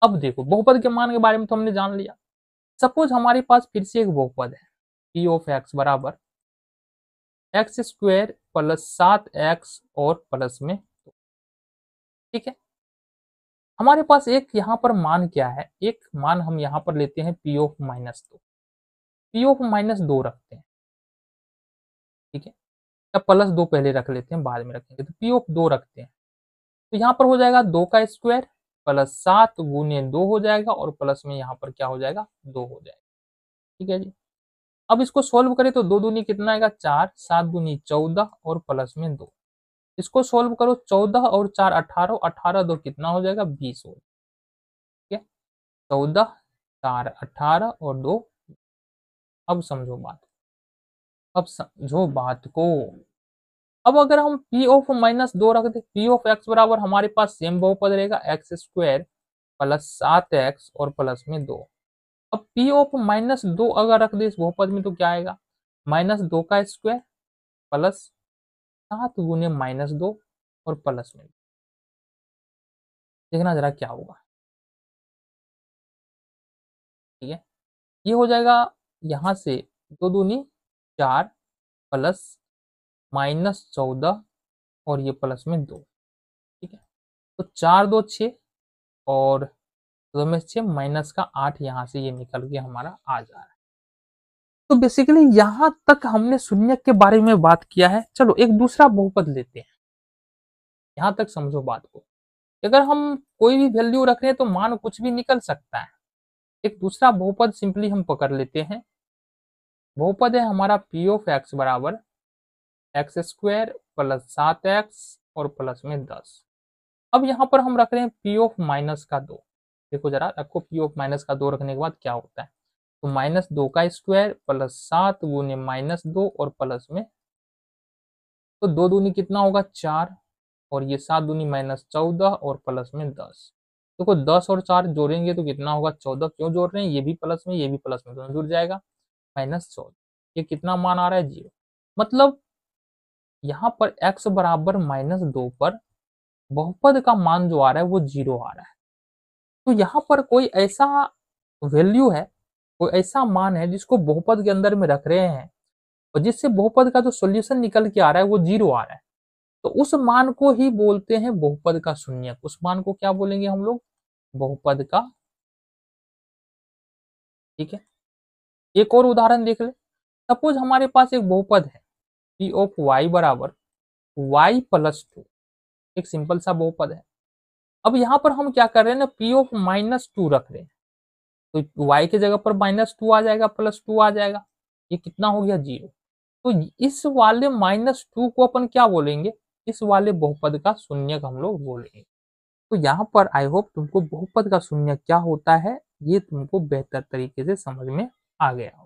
अब देखो बहुपद के मान के बारे में तो हमने जान लिया। सपोज हमारे पास फिर से एक बहुपद है, पी ऑफ एक्स बराबर x² प्लस 7x और प्लस में, ठीक है। हमारे पास एक यहाँ पर मान क्या है, एक मान हम यहाँ पर लेते हैं पी ऑफ -2, पी ऑफ -2 रखते हैं, ठीक है, या +2 पहले रख लेते हैं, बाद में रखेंगे, तो पी ऑफ 2 रखते हैं। तो यहाँ पर हो जाएगा 2 का स्क्वायर प्लस 7 गुने 2 हो जाएगा और प्लस में यहाँ पर क्या हो जाएगा, 2 हो जाएगा, ठीक है जी। अब इसको सोल्व करें तो 2 दूनी कितना आएगा, 4, 7 दूनी 14 और प्लस में 2। इसको सोल्व करो, 14 और 4 18, 18 2 कितना हो जाएगा, 20 हो, ठीक है। 14 4 18 और 2। अब समझो बात, अब समझो बात को। अब अगर हम पी ऑफ -2 रख दे, पी ऑफ एक्स बराबर हमारे पास सेम बहुपद रहेगा x² प्लस 7x और प्लस में 2। अब पी ऑफ -2 अगर रख दे इस बहुपद में तो क्या आएगा, -2 का स्क्वायर प्लस 7 गुने -2 और प्लस में, देखना जरा क्या होगा, ठीक है। ये हो जाएगा यहाँ से 2 दूनी 4 प्लस -14 और ये प्लस में 2, ठीक है। तो 4 2 6 और 2 में 6 माइनस का 8, यहाँ से ये निकल के हमारा आ जा रहा है। तो बेसिकली यहाँ तक हमने शून्य के बारे में बात किया है। चलो एक दूसरा बहुपद लेते हैं, यहाँ तक समझो बात को। अगर हम कोई भी वैल्यू रख रहे हैं तो मान कुछ भी निकल सकता है। एक दूसरा बहुपद सिंपली हम पकड़ लेते हैं, बहुपद है हमारा पी ऑफ एक्स बराबर x² प्लस 7x और प्लस में 10। अब यहाँ पर हम रख रहे हैं पी ऑफ -2। देखो जरा रखो, पी ऑफ -2 रखने के बाद क्या होता है, तो -2 का स्क्वायर प्लस 7 गुने -2 और प्लस में, तो 2 दूनी कितना होगा 4, और ये 7 दूनी -14 और प्लस में 10। देखो 10 और 4 जोड़ेंगे तो कितना होगा 14, क्यों जोड़ रहे हैं, ये भी प्लस में ये भी प्लस में, दोनों जुड़ जाएगा -14। ये कितना मान आ रहा है 0। मतलब यहाँ पर x बराबर -2 पर बहुपद का मान जो आ रहा है वो 0 आ रहा है। तो यहाँ पर कोई ऐसा वैल्यू है, कोई ऐसा मान है जिसको बहुपद के अंदर में रख रहे हैं और जिससे बहुपद का जो सॉल्यूशन निकल के आ रहा है वो 0 आ रहा है। तो उस मान को ही बोलते हैं बहुपद का शून्यक। उस मान को क्या बोलेंगे हम लोग, बहुपद का। ठीक है, एक और उदाहरण देख ले। सपोज हमारे पास एक बहुपद है पी ऑफ वाई बराबर वाई प्लस 2, एक सिंपल सा बहुपद है। अब यहाँ पर हम क्या कर रहे हैं ना, पी ऑफ -2 रख रहे हैं, तो y की जगह पर -2 आ जाएगा प्लस 2 आ जाएगा, ये कितना हो गया 0। तो इस वाले -2 को अपन क्या बोलेंगे, इस वाले बहुपद का शून्यक हम लोग बोलेंगे। तो यहाँ पर आई होप तुमको बहुपद का शून्यक क्या होता है ये तुमको बेहतर तरीके से समझ में आ गया हो।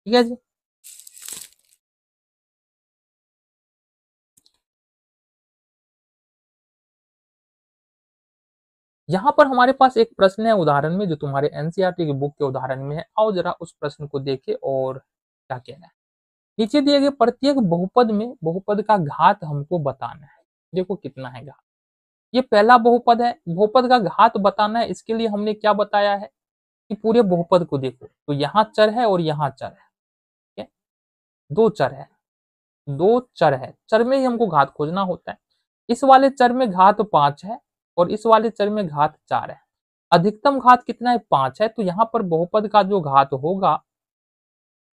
ठीक है जी। यहाँ पर हमारे पास एक प्रश्न है उदाहरण में, जो तुम्हारे एनसीईआरटी की बुक के उदाहरण में है। आओ जरा उस प्रश्न को देखें और क्या कहना है। नीचे दिए गए प्रत्येक बहुपद में बहुपद का घात हमको बताना है। देखो कितना है घात, ये पहला बहुपद है, बहुपद का घात बताना है। इसके लिए हमने क्या बताया है कि पूरे बहुपद को देखो, तो यहाँ चर है और यहाँ चर है, ठीक है, दो चर है, दो चर है, चर में ही हमको घात खोजना होता है। इस वाले चर में घात 5 है और इस वाले चर में घात 4 है। अधिकतम घात कितना है 5 है, तो यहाँ पर बहुपद का जो घात होगा,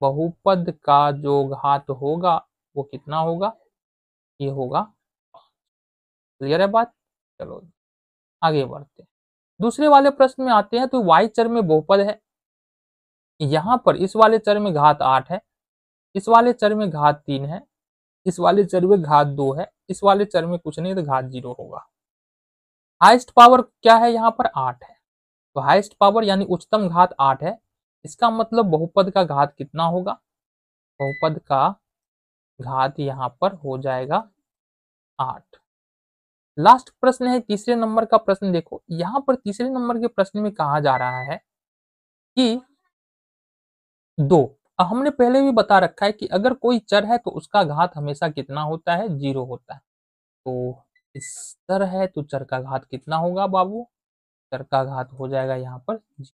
बहुपद का जो घात होगा वो कितना होगा, ये होगा। क्लियर है बात। चलो आगे बढ़ते हैं, दूसरे वाले प्रश्न में आते हैं। तो y चर में बहुपद है, यहाँ पर इस वाले चर में घात 8 है, इस वाले चर में घात 3 है, इस वाले चर में घात 2 है, इस वाले चर में कुछ नहीं तो घात 0 होगा। हाईएस्ट पावर क्या है, यहाँ पर 8 है, तो हाईएस्ट पावर यानी उच्चतम घात 8 है। इसका मतलब बहुपद का घात कितना होगा, बहुपद का घात यहाँ पर हो जाएगा 8। लास्ट प्रश्न है तीसरे नंबर का प्रश्न। देखो यहाँ पर तीसरे नंबर के प्रश्न में कहा जा रहा है कि 2, हमने पहले भी बता रखा है कि अगर कोई चर है तो उसका घात हमेशा कितना होता है, 0 होता है। तो इस चर है तो चर का घात कितना होगा बाबू, चर का घात हो जाएगा यहाँ पर 0।